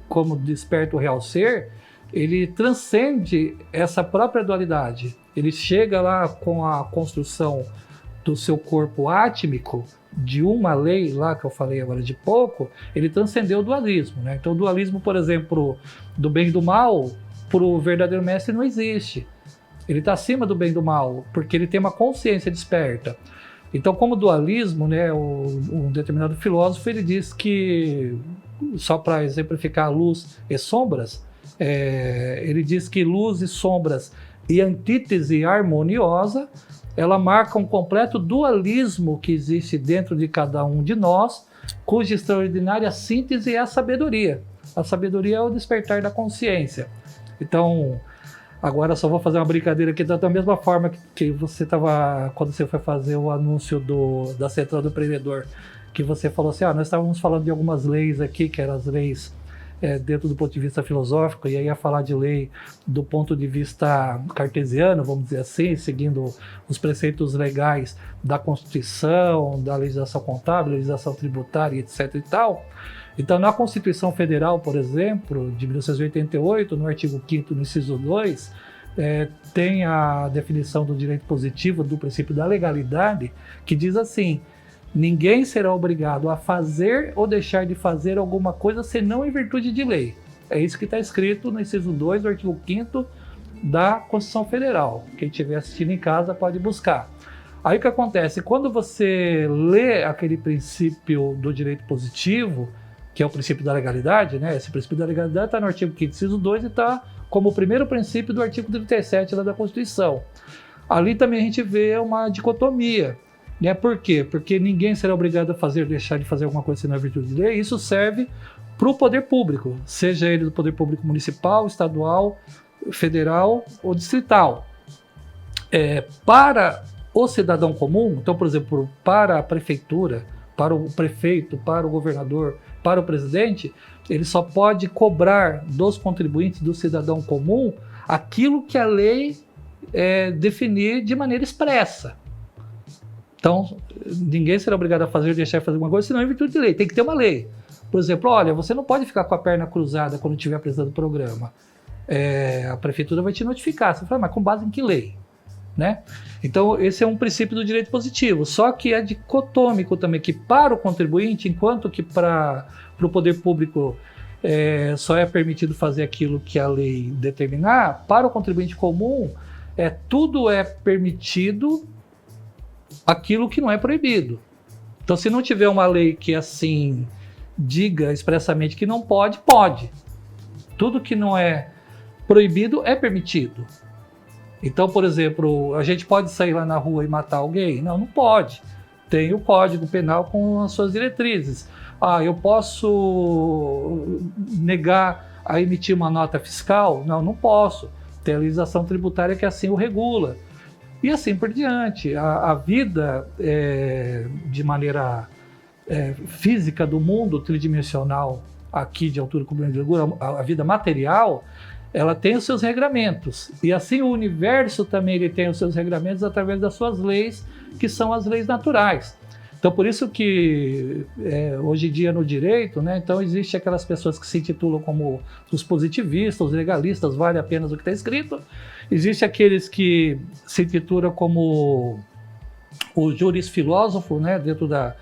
como desperta o real ser, ele transcende essa própria dualidade. Ele chega lá com a construção do seu corpo átmico, de uma lei lá que eu falei agora de pouco, ele transcendeu o dualismo, né? Então o dualismo, por exemplo, do bem e do mal, para o verdadeiro mestre não existe. Ele está acima do bem e do mal, porque ele tem uma consciência desperta. Então, como dualismo, né, um determinado filósofo, ele diz que, só para exemplificar luz e sombras, ele diz que luz e sombras e antítese harmoniosa, ela marca um completo dualismo que existe dentro de cada um de nós, cuja extraordinária síntese é a sabedoria. A sabedoria é o despertar da consciência. Então, agora só vou fazer uma brincadeira aqui, da mesma forma que você estava, quando você foi fazer o anúncio da Central do Empreendedor, que você falou assim, nós estávamos falando de algumas leis aqui, que eram as leis dentro do ponto de vista filosófico, e aí ia falar de lei do ponto de vista cartesiano, vamos dizer assim, seguindo os preceitos legais da Constituição, da legislação contábil, legislação tributária, etc. e tal. Então, na Constituição Federal, por exemplo, de 1988, no artigo 5º, no inciso 2, tem a definição do direito positivo, do princípio da legalidade, que diz assim: ninguém será obrigado a fazer ou deixar de fazer alguma coisa senão em virtude de lei. É isso que está escrito no inciso 2 do artigo 5º da Constituição Federal. Quem estiver assistindo em casa pode buscar. Aí o que acontece? Quando você lê aquele princípio do direito positivo, que é o princípio da legalidade, né? Esse princípio da legalidade está no artigo 5º, inciso 2, e está como o primeiro princípio do artigo 37 da Constituição. Ali também a gente vê uma dicotomia, né? Por quê? Porque ninguém será obrigado a fazer ou deixar de fazer alguma coisa senão em virtude de lei. Isso serve para o poder público, seja ele do poder público municipal, estadual, federal ou distrital. Para o cidadão comum, então, por exemplo, para a prefeitura, para o prefeito, para o governador, para o presidente, ele só pode cobrar dos contribuintes, do cidadão comum, aquilo que a lei definir de maneira expressa. Então, ninguém será obrigado a fazer ou deixar de fazer alguma coisa, senão em virtude de lei. Tem que ter uma lei. Por exemplo, olha, você não pode ficar com a perna cruzada quando estiver apresentando o programa. A prefeitura vai te notificar. Você fala, mas com base em que lei? Né? Então, esse é um princípio do direito positivo. Só que é dicotômico também, que para o contribuinte, enquanto que para o poder público só é permitido fazer aquilo que a lei determinar, para o contribuinte comum, tudo é permitido, aquilo que não é proibido. Então, se não tiver uma lei que assim diga expressamente que não pode, pode. Tudo que não é proibido é permitido. Então, por exemplo, a gente pode sair lá na rua e matar alguém? Não, não pode. Tem o Código Penal com as suas diretrizes. Eu posso negar a emitir uma nota fiscal? Não, não posso. Tem a legislação tributária que assim o regula. E assim por diante. A vida, de maneira física do mundo tridimensional, aqui de altura com a vida material, ela tem os seus regramentos. E assim o universo também ele tem os seus regramentos através das suas leis, que são as leis naturais. Então, por isso que hoje em dia no direito, né, então existe aquelas pessoas que se intitulam como os positivistas, os legalistas, vale apenas o que está escrito. Existe aqueles que se intitulam como o jurisfilósofo, né, dentro da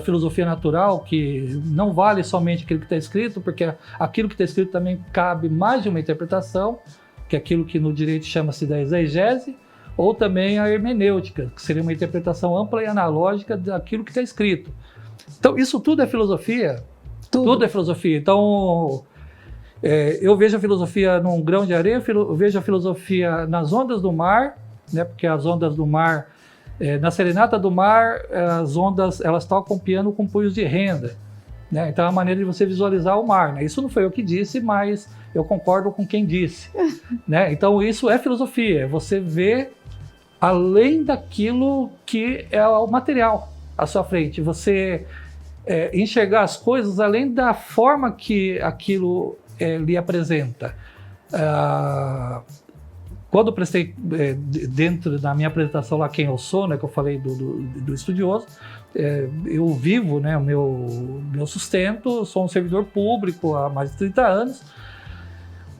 filosofia natural, que não vale somente aquilo que está escrito, porque aquilo que está escrito também cabe mais de uma interpretação, que é aquilo que no direito chama-se da exegese, ou também a hermenêutica, que seria uma interpretação ampla e analógica daquilo que está escrito. Então, isso tudo é filosofia. Tudo é filosofia. Então, eu vejo a filosofia num grão de areia, eu vejo a filosofia nas ondas do mar, né, porque as ondas do mar, na serenata do mar, as ondas elas tocam piano com punhos de renda. Né? Então, é uma maneira de você visualizar o mar. Né? Isso não foi eu que disse, mas eu concordo com quem disse. Né? Então, isso é filosofia, é você ver além daquilo que é o material à sua frente. Você enxergar as coisas além da forma que aquilo lhe apresenta. Quando eu prestei, dentro da minha apresentação lá, quem eu sou, né, que eu falei do estudioso, eu vivo, né, o meu sustento, sou um servidor público há mais de 30 anos.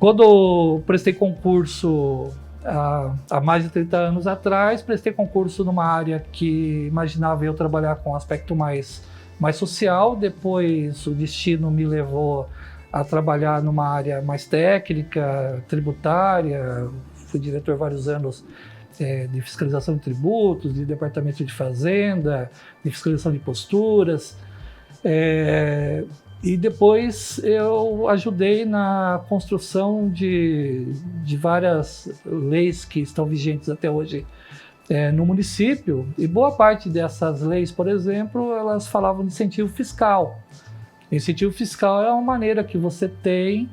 Quando eu prestei concurso há mais de 30 anos atrás, prestei concurso numa área que imaginava eu trabalhar com um aspecto mais social. Depois o destino me levou a trabalhar numa área mais técnica, tributária. Fui diretor vários anos de fiscalização de tributos, de departamento de fazenda, de fiscalização de posturas. E depois eu ajudei na construção de várias leis que estão vigentes até hoje no município. E boa parte dessas leis, por exemplo, elas falavam de incentivo fiscal. Incentivo fiscal é uma maneira que você tem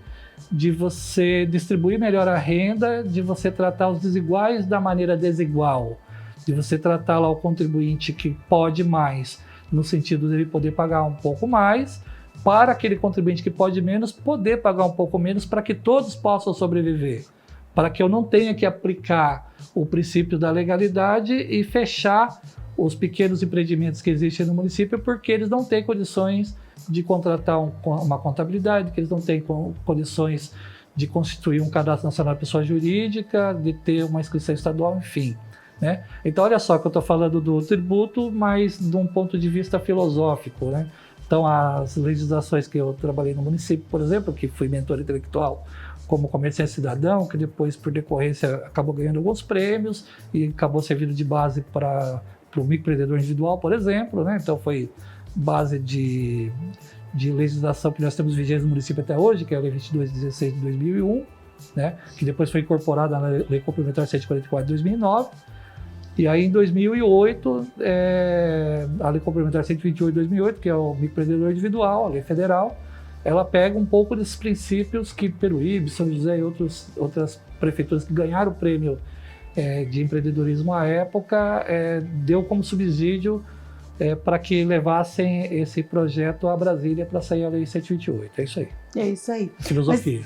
de você distribuir melhor a renda, de você tratar os desiguais da maneira desigual, de você tratar lá o contribuinte que pode mais, no sentido de ele poder pagar um pouco mais, para aquele contribuinte que pode menos, poder pagar um pouco menos, para que todos possam sobreviver. Para que eu não tenha que aplicar o princípio da legalidade e fechar os pequenos empreendimentos que existem no município, porque eles não têm condições de contratar uma contabilidade, que eles não têm condições de constituir um cadastro nacional de pessoa jurídica, de ter uma inscrição estadual, enfim. Né? Então, olha só que eu estou falando do tributo, mas de um ponto de vista filosófico. Né? Então, as legislações que eu trabalhei no município, por exemplo, que fui mentor intelectual como comerciante cidadão, que depois, por decorrência, acabou ganhando alguns prêmios e acabou servindo de base para o microempreendedor individual, por exemplo. Né? Então, foi base de legislação que nós temos vigente no município até hoje, que é a Lei 2216 de 2001, né? Que depois foi incorporada na Lei Complementar 144 de 2009. E aí, em 2008, a Lei Complementar 128 de 2008, que é o microempreendedor individual, a lei federal, ela pega um pouco desses princípios que Peruíbe, São José e outras prefeituras que ganharam o prêmio de empreendedorismo à época, deu como subsídio para que levassem esse projeto a Brasília para sair a Lei 128. É isso aí. É isso aí. Filosofia.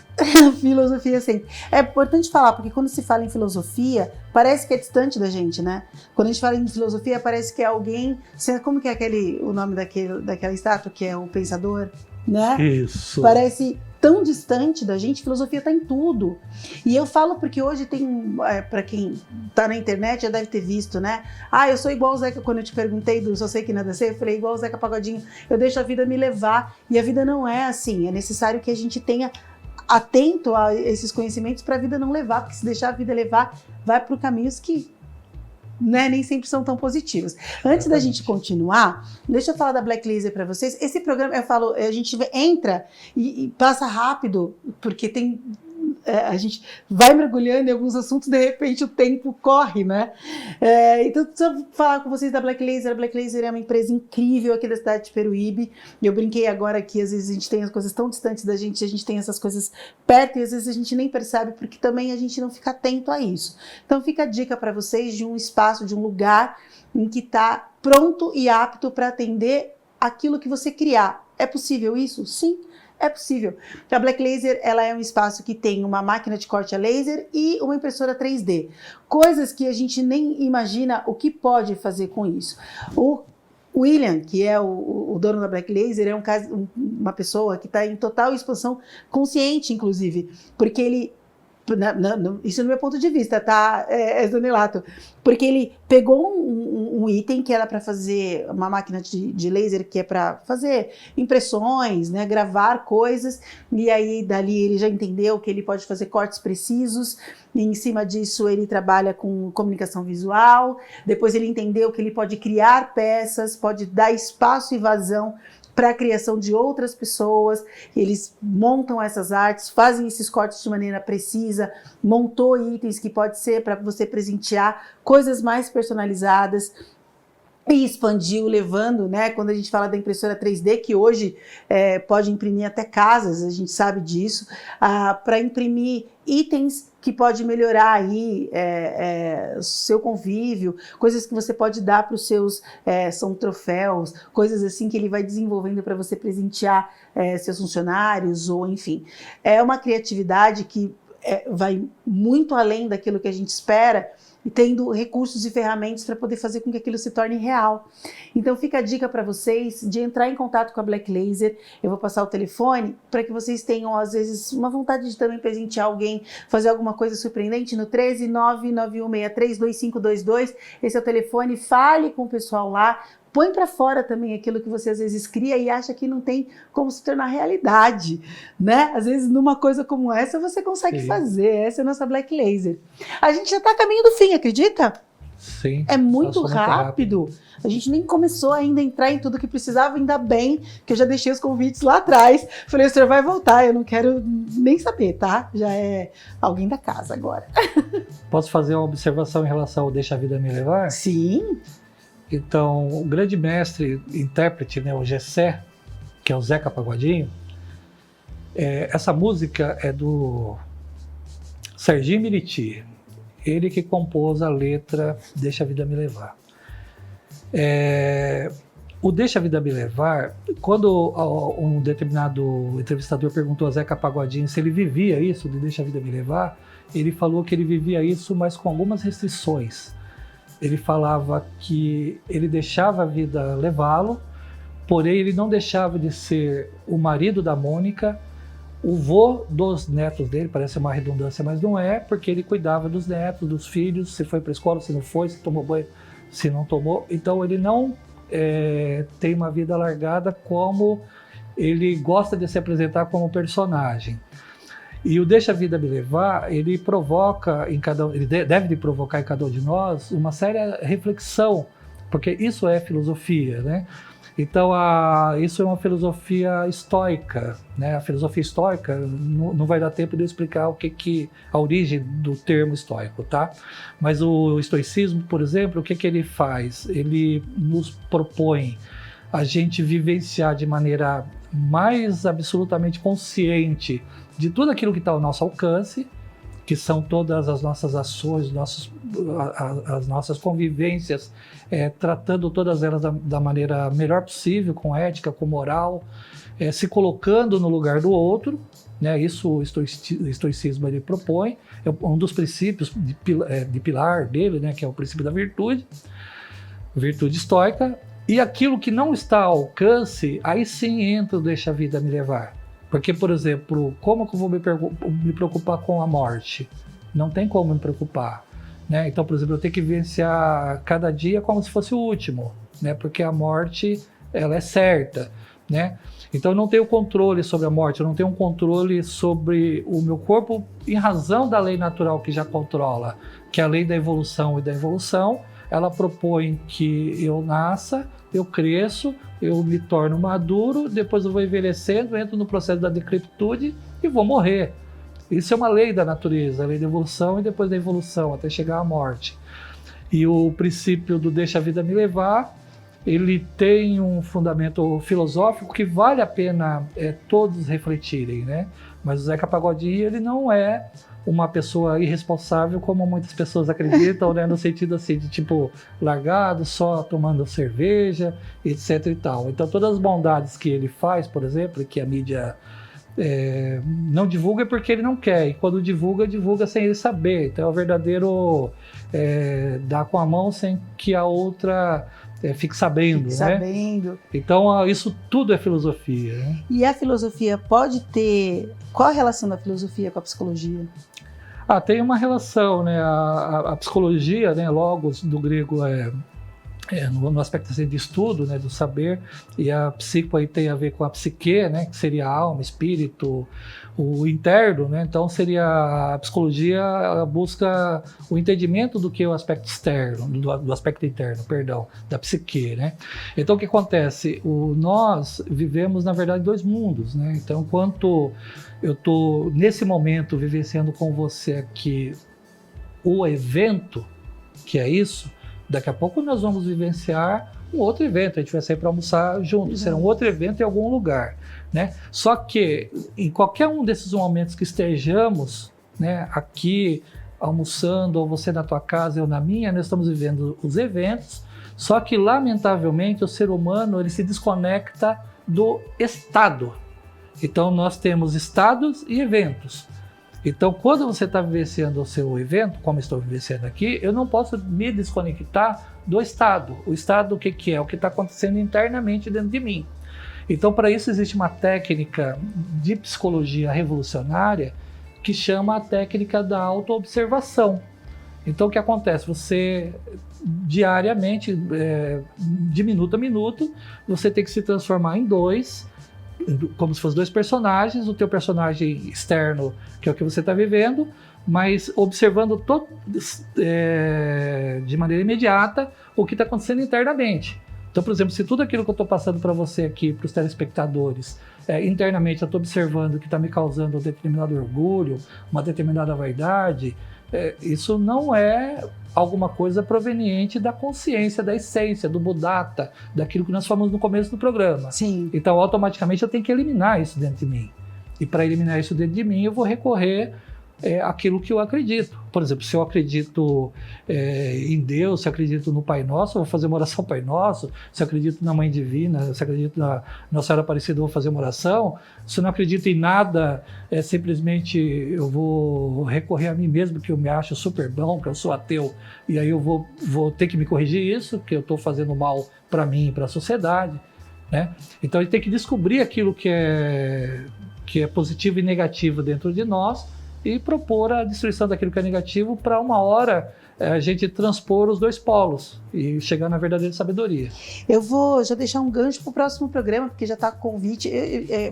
Filosofia, sim. É importante falar, porque quando se fala em filosofia, parece que é distante da gente, né? Quando a gente fala em filosofia, parece que é alguém... Como que é o nome daquela estátua que é o pensador, né? Isso. Parece tão distante da gente. Filosofia está em tudo. E eu falo porque hoje tem, para quem está na internet já deve ter visto, né? Eu sou igual o Zeca, quando eu te perguntei do Só Sei Que Nada Sei, eu falei igual o Zeca Pagodinho, eu deixo a vida me levar. E a vida não é assim, é necessário que a gente tenha atento a esses conhecimentos para a vida não levar, porque se deixar a vida levar, vai por caminhos que, né, nem sempre são tão positivos. Antes da gente continuar, deixa eu falar da Black Laser para vocês. Esse programa, eu falo, a gente entra e passa rápido, porque tem... a gente vai mergulhando em alguns assuntos, de repente o tempo corre, né? Então, deixa eu falar com vocês da Black Laser. A Black Laser é uma empresa incrível aqui da cidade de Peruíbe. Eu brinquei agora que às vezes a gente tem as coisas tão distantes da gente, a gente tem essas coisas perto e às vezes a gente nem percebe, porque também a gente não fica atento a isso. Então fica a dica para vocês de um espaço, de um lugar em que está pronto e apto para atender aquilo que você criar. É possível isso? Sim. É possível. A Black Laser, ela é um espaço que tem uma máquina de corte a laser e uma impressora 3D. Coisas que a gente nem imagina o que pode fazer com isso. O William, que é o dono da Black Laser, é uma pessoa que está em total expansão consciente, inclusive, porque ele... isso no meu ponto de vista, tá, Zanilato? Porque ele pegou um item que era para fazer uma máquina de laser, que é para fazer impressões, né, gravar coisas, e aí dali ele já entendeu que ele pode fazer cortes precisos, e em cima disso ele trabalha com comunicação visual, depois ele entendeu que ele pode criar peças, pode dar espaço e vazão para a criação de outras pessoas, eles montam essas artes, fazem esses cortes de maneira precisa, montou itens que pode ser para você presentear, coisas mais personalizadas, e expandiu, levando, né, quando a gente fala da impressora 3D, que hoje pode imprimir até casas, a gente sabe disso, para imprimir itens que pode melhorar aí seu convívio, coisas que você pode dar para os seus, são troféus, coisas assim que ele vai desenvolvendo para você presentear seus funcionários, ou enfim. É uma criatividade que vai muito além daquilo que a gente espera, e tendo recursos e ferramentas para poder fazer com que aquilo se torne real. Então fica a dica para vocês de entrar em contato com a Black Laser. Eu vou passar o telefone para que vocês tenham, às vezes, uma vontade de também presentear alguém, fazer alguma coisa surpreendente no 13991632522. Esse é o telefone, fale com o pessoal lá. Põe para fora também aquilo que você às vezes cria e acha que não tem como se tornar realidade, né? Às vezes numa coisa como essa você consegue fazer. Essa é a nossa Black Laser. A gente já está a caminho do fim, acredita? Sim. É muito rápido. A gente nem começou ainda a entrar em tudo que precisava, ainda bem que eu já deixei os convites lá atrás. Falei, o senhor vai voltar, eu não quero nem saber, tá? Já é alguém da casa agora. Posso fazer uma observação em relação ao Deixa a Vida Me Levar? Sim. Então, o grande mestre, intérprete, né, o Gessé, que é o Zeca Pagodinho, essa música é do Serginho Miriti, ele que compôs a letra Deixa a Vida Me Levar. O Deixa a Vida Me Levar, quando um determinado entrevistador perguntou a Zeca Pagodinho se ele vivia isso, de Deixa a Vida Me Levar, ele falou que ele vivia isso, mas com algumas restrições. Ele falava que ele deixava a vida levá-lo, porém ele não deixava de ser o marido da Mônica, o vô dos netos dele, parece uma redundância, mas não é, porque ele cuidava dos netos, dos filhos, se foi para a escola, se não foi, se tomou banho, se não tomou. Então ele não tem uma vida largada como ele gosta de se apresentar como personagem. E o Deixa a Vida Me Levar, ele provoca ele deve provocar em cada um de nós uma séria reflexão, porque isso é filosofia, né? Então, isso é uma filosofia estoica, né? A filosofia estoica, não vai dar tempo de eu explicar a origem do termo estoico, tá? Mas o estoicismo, por exemplo, o que ele faz? Ele nos propõe a gente vivenciar de maneira mais absolutamente consciente de tudo aquilo que está ao nosso alcance, que são todas as nossas ações, as nossas convivências, tratando todas elas da maneira melhor possível, com ética, com moral, se colocando no lugar do outro, né? Isso o estoicismo ele propõe, é um dos princípios de pilar dele, né? Que é o princípio da virtude estoica. E aquilo que não está ao alcance, aí sim entra o Deixa a Vida Me Levar. Porque, por exemplo, como que eu vou me preocupar com a morte? Não tem como me preocupar, né? Então, por exemplo, eu tenho que vivenciar cada dia como se fosse o último, né? Porque a morte, ela é certa, né? Então, eu não tenho controle sobre a morte, eu não tenho um controle sobre o meu corpo em razão da lei natural que já controla, que é a lei da evolução. E da evolução, ela propõe que eu nasça, eu cresço, eu me torno maduro, depois eu vou envelhecendo, entro no processo da decrepitude e vou morrer. Isso é uma lei da natureza, a lei da evolução e depois da evolução, até chegar à morte. E o princípio do Deixa a Vida Me Levar, ele tem um fundamento filosófico que vale a pena todos refletirem, né? Mas o Zeca Pagodinho, ele não é uma pessoa irresponsável como muitas pessoas acreditam, né? No sentido assim, de tipo, largado, só tomando cerveja, etc e tal. Então todas as bondades que ele faz, por exemplo, que a mídia não divulga porque ele não quer, e quando divulga, divulga sem ele saber. Então é o verdadeiro dar com a mão sem que a outra fique sabendo. Né? Então isso tudo é filosofia. Né? E a filosofia pode ter... Qual a relação da filosofia com a psicologia? Tem uma relação, né? A psicologia, né? Logos do grego no aspecto assim, de estudo, né, do saber, e a psico aí tem a ver com a psique, né, que seria a alma, espírito, o interno, né, então seria a psicologia, ela busca o entendimento do que é o aspecto externo, do aspecto interno, perdão, da psique, né. Então o que acontece? Nós vivemos, na verdade, dois mundos, né, então enquanto eu estou, nesse momento, vivenciando com você aqui o evento, que é isso, daqui a pouco nós vamos vivenciar um outro evento, a gente vai sair para almoçar juntos, será um outro evento em algum lugar, né? Só que em qualquer um desses momentos que estejamos, né, aqui almoçando, ou você na tua casa, eu na minha, nós estamos vivendo os eventos, só que lamentavelmente o ser humano ele se desconecta do estado. Então nós temos estados e eventos. Então, quando você está vivenciando o seu evento, como estou vivenciando aqui, eu não posso me desconectar do estado. O estado, o que é? O que está acontecendo internamente dentro de mim. Então, para isso existe uma técnica de psicologia revolucionária que chama a técnica da autoobservação. Então, o que acontece? Você, diariamente, de minuto a minuto, você tem que se transformar em dois, como se fossem dois personagens, o teu personagem externo, que é o que você está vivendo, mas observando de maneira imediata o que está acontecendo internamente. Então, por exemplo, se tudo aquilo que eu estou passando para você aqui, para os telespectadores, internamente eu estou observando que está me causando um determinado orgulho, uma determinada vaidade, isso não é alguma coisa proveniente da consciência, da essência, do Buddhata, daquilo que nós falamos no começo do programa. Sim. Então, automaticamente, eu tenho que eliminar isso dentro de mim. E para eliminar isso dentro de mim, eu vou recorrer àquilo que eu acredito. Por exemplo, se eu acredito em Deus, se eu acredito no Pai Nosso, eu vou fazer uma oração Pai Nosso. Se eu acredito na Mãe Divina, se eu acredito na Nossa Senhora Aparecida, eu vou fazer uma oração. Se eu não acredito em nada, simplesmente eu vou recorrer a mim mesmo, que eu me acho super bom, que eu sou ateu. E aí eu vou ter que me corrigir isso, que eu estou fazendo mal para mim e para a sociedade. Né? Então a gente tem que descobrir aquilo que é positivo e negativo dentro de nós e propor a destruição daquilo que é negativo para uma hora a gente transpor os dois polos e chegar na verdadeira sabedoria. Eu vou já deixar um gancho para o próximo programa, porque já está com convite,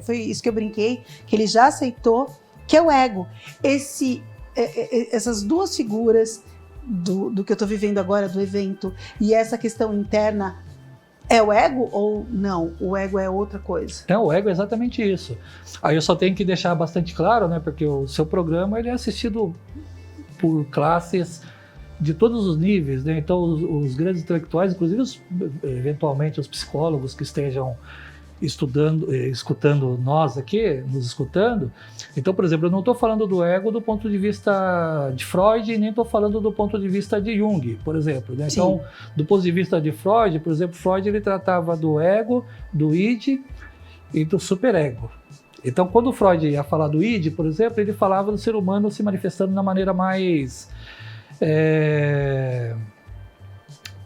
foi isso que eu brinquei, que ele já aceitou, que é o ego. Essas duas figuras do que eu estou vivendo agora, do evento, e essa questão interna, é o ego ou não? O ego é outra coisa? Não, o ego é exatamente isso. Aí eu só tenho que deixar bastante claro, né? Porque o seu programa ele é assistido por classes de todos os níveis, né? Então os grandes intelectuais, inclusive eventualmente os psicólogos que estejam escutando nós aqui, nos escutando. Então, por exemplo, eu não estou falando do ego do ponto de vista de Freud e nem estou falando do ponto de vista de Jung, por exemplo. Né? Então, do ponto de vista de Freud, por exemplo, Freud ele tratava do ego, do id e do superego. Então, quando Freud ia falar do id, por exemplo, ele falava do ser humano se manifestando da maneira mais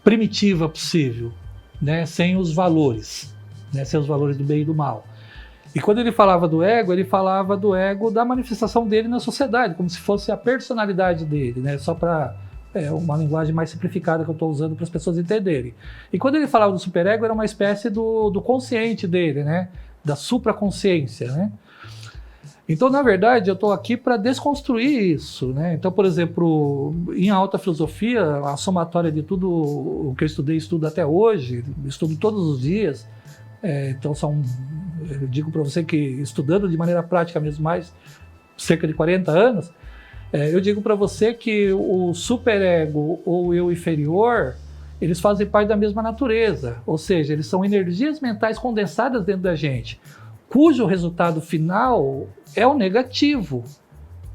primitiva possível, né? Sem os valores. Né, ser os valores do bem e do mal. E quando ele falava do ego da manifestação dele na sociedade, como se fosse a personalidade dele, né, só para uma linguagem mais simplificada que eu estou usando para as pessoas entenderem. E quando ele falava do superego, era uma espécie do consciente dele, né, da supraconsciência, né. Então, na verdade, eu estou aqui para desconstruir isso, né. Então, por exemplo, em alta filosofia, a somatória de tudo o que eu estudo até hoje, estudo todos os dias. Então eu digo para você que estudando de maneira prática mesmo mais cerca de 40 anos, eu digo para você que o superego ou o eu inferior, eles fazem parte da mesma natureza, ou seja, eles são energias mentais condensadas dentro da gente, cujo resultado final é o negativo,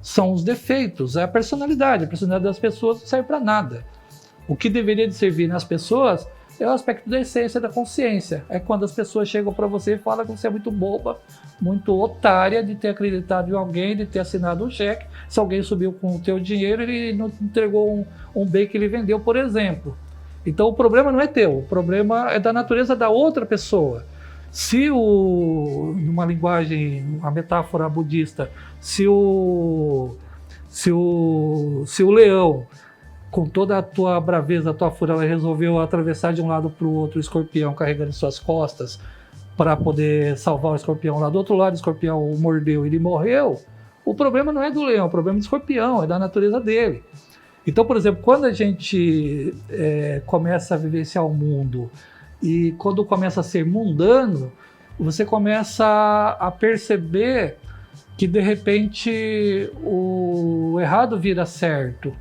são os defeitos, é a personalidade das pessoas não serve para nada. O que deveria de servir nas pessoas é o aspecto da essência da consciência. É quando as pessoas chegam para você e falam que você é muito boba, muito otária de ter acreditado em alguém, de ter assinado um cheque. Se alguém subiu com o teu dinheiro, ele não entregou um bem que ele vendeu, por exemplo. Então o problema não é teu, o problema é da natureza da outra pessoa. Se numa linguagem, uma metáfora budista, se o leão, com toda a tua braveza, a tua fúria, ela resolveu atravessar de um lado para o outro o escorpião carregando em suas costas para poder salvar o escorpião lá do outro lado, o escorpião o mordeu e ele morreu, o problema não é do leão, o problema é do escorpião, é da natureza dele. Então, por exemplo, quando a gente começa a vivenciar o mundo e quando começa a ser mundano, você começa a perceber que, de repente, o errado vira certo.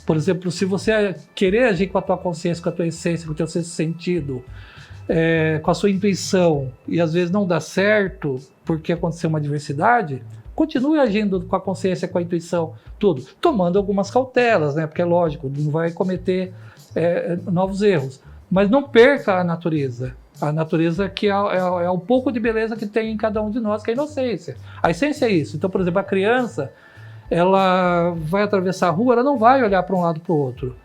Por exemplo, se você querer agir com a tua consciência, com a tua essência, com o teu sexto sentido, com a sua intuição, e às vezes não dá certo porque aconteceu uma adversidade, continue agindo com a consciência, com a intuição, tudo, tomando algumas cautelas, né? Porque é lógico, não vai cometer novos erros. Mas não perca a natureza que é o pouco de beleza que tem em cada um de nós, que é a inocência. A essência é isso. Então, por exemplo, a criança, ela vai atravessar a rua, ela não vai olhar para um lado para o outro,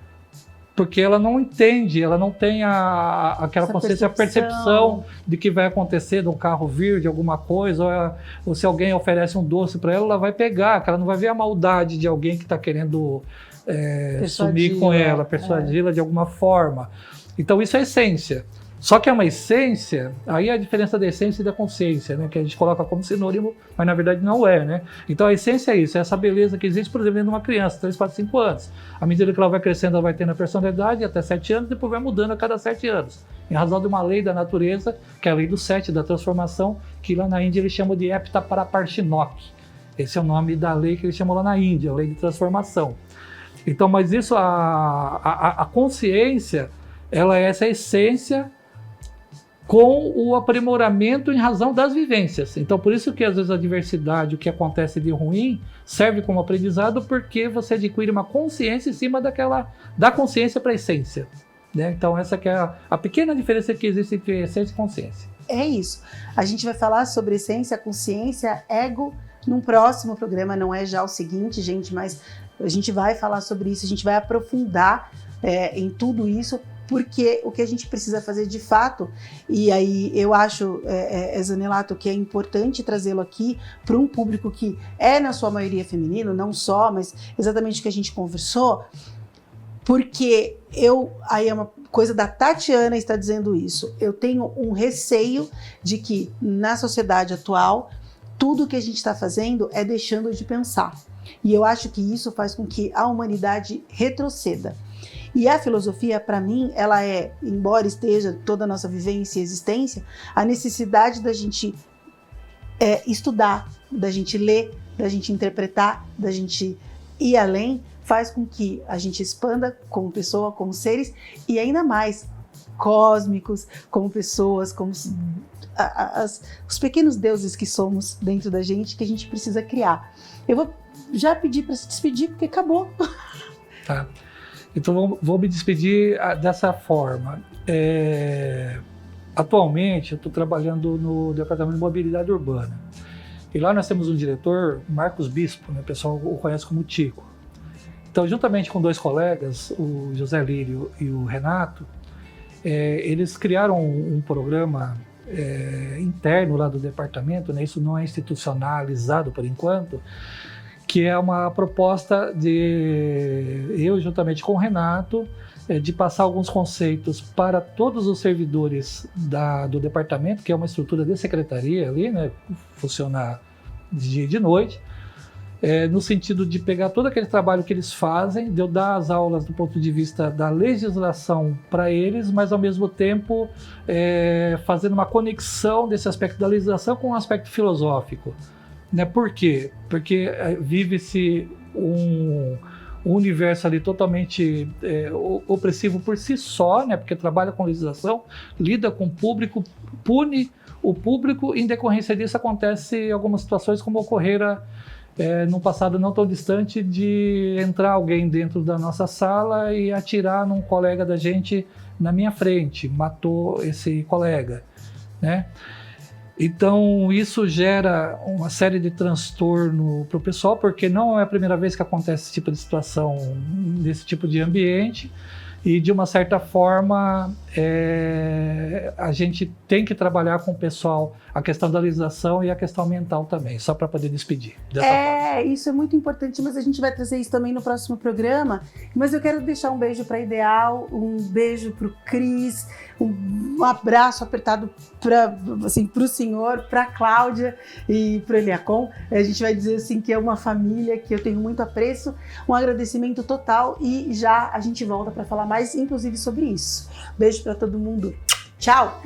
porque ela não entende, ela não tem aquela consciência, a percepção de que vai acontecer, de um carro vir, de alguma coisa, ou se alguém oferece um doce para ela vai pegar, que ela não vai ver a maldade de alguém que está querendo sumir com ela, persuadi-la de alguma forma. Então isso é essência. Só que é uma essência, aí é a diferença da essência e da consciência, né? Que a gente coloca como sinônimo, mas na verdade não é, né? Então a essência é isso, é essa beleza que existe, por exemplo, dentro de uma criança, 3, 4, 5 anos. À medida que ela vai crescendo, ela vai tendo a personalidade até 7 anos, depois vai mudando a cada 7 anos. Em razão de uma lei da natureza, que é a lei do 7, da transformação, que lá na Índia eles chamam de Epta Paraparshinok. Esse é o nome da lei que eles chamam lá na Índia, a lei de transformação. Então, mas isso, a consciência, ela é essa essência com o aprimoramento em razão das vivências. Então, por isso que às vezes a adversidade, o que acontece de ruim, serve como aprendizado, porque você adquire uma consciência em cima da consciência para a essência. Né? Então, essa que é a pequena diferença que existe entre essência e consciência. É isso. A gente vai falar sobre essência, consciência, ego, num próximo programa, não é já o seguinte, gente, mas a gente vai falar sobre isso, a gente vai aprofundar em tudo isso, porque o que a gente precisa fazer de fato, e aí eu acho, Zanelato, que é importante trazê-lo aqui para um público que é na sua maioria feminino, não só, mas exatamente o que a gente conversou, porque aí é uma coisa da Tatiana está dizendo isso, eu tenho um receio de que na sociedade atual, tudo que a gente está fazendo é deixando de pensar, e eu acho que isso faz com que a humanidade retroceda. E a filosofia, para mim, ela embora esteja toda a nossa vivência e existência, a necessidade da gente estudar, da gente ler, da gente interpretar, da gente ir além, faz com que a gente expanda como pessoa, como seres, e ainda mais cósmicos, como pessoas, como os pequenos deuses que somos dentro da gente, que a gente precisa criar. Eu vou já pedir para se despedir, porque acabou. Tá. Então vou me despedir dessa forma. Atualmente eu estou trabalhando no Departamento de Mobilidade Urbana. E lá nós temos um diretor, Marcos Bispo, né? O pessoal o conhece como Tico. Então, juntamente com 2 colegas, o José Lírio e o Renato, eles criaram um programa interno lá do departamento, né? Isso não é institucionalizado por enquanto, que é uma proposta de eu, juntamente com o Renato, de passar alguns conceitos para todos os servidores do departamento, que é uma estrutura de secretaria ali, né, funciona de dia e de noite, no sentido de pegar todo aquele trabalho que eles fazem, de eu dar as aulas do ponto de vista da legislação para eles, mas ao mesmo tempo fazendo uma conexão desse aspecto da legislação com o aspecto filosófico. Né? Por quê? Porque vive-se um universo ali totalmente opressivo por si só, né? Porque trabalha com legislação, lida com o público, pune o público, e em decorrência disso acontece algumas situações como ocorrera num passado não tão distante, de entrar alguém dentro da nossa sala e atirar num colega da gente na minha frente, matou esse colega, né? Então, isso gera uma série de transtorno para o pessoal, porque não é a primeira vez que acontece esse tipo de situação, nesse tipo de ambiente, e de uma certa forma a gente tem que trabalhar com o pessoal a questão da legislação e a questão mental também, só para poder despedir. Isso é muito importante, mas a gente vai trazer isso também no próximo programa. Mas eu quero deixar um beijo para Ideal, um beijo para o Cris, um abraço apertado para o senhor, para a Cláudia e para o Eliacom. A gente vai dizer assim que é uma família que eu tenho muito apreço, um agradecimento total, e já a gente volta para falar mais, inclusive, sobre isso. Beijo para todo mundo. Tchau!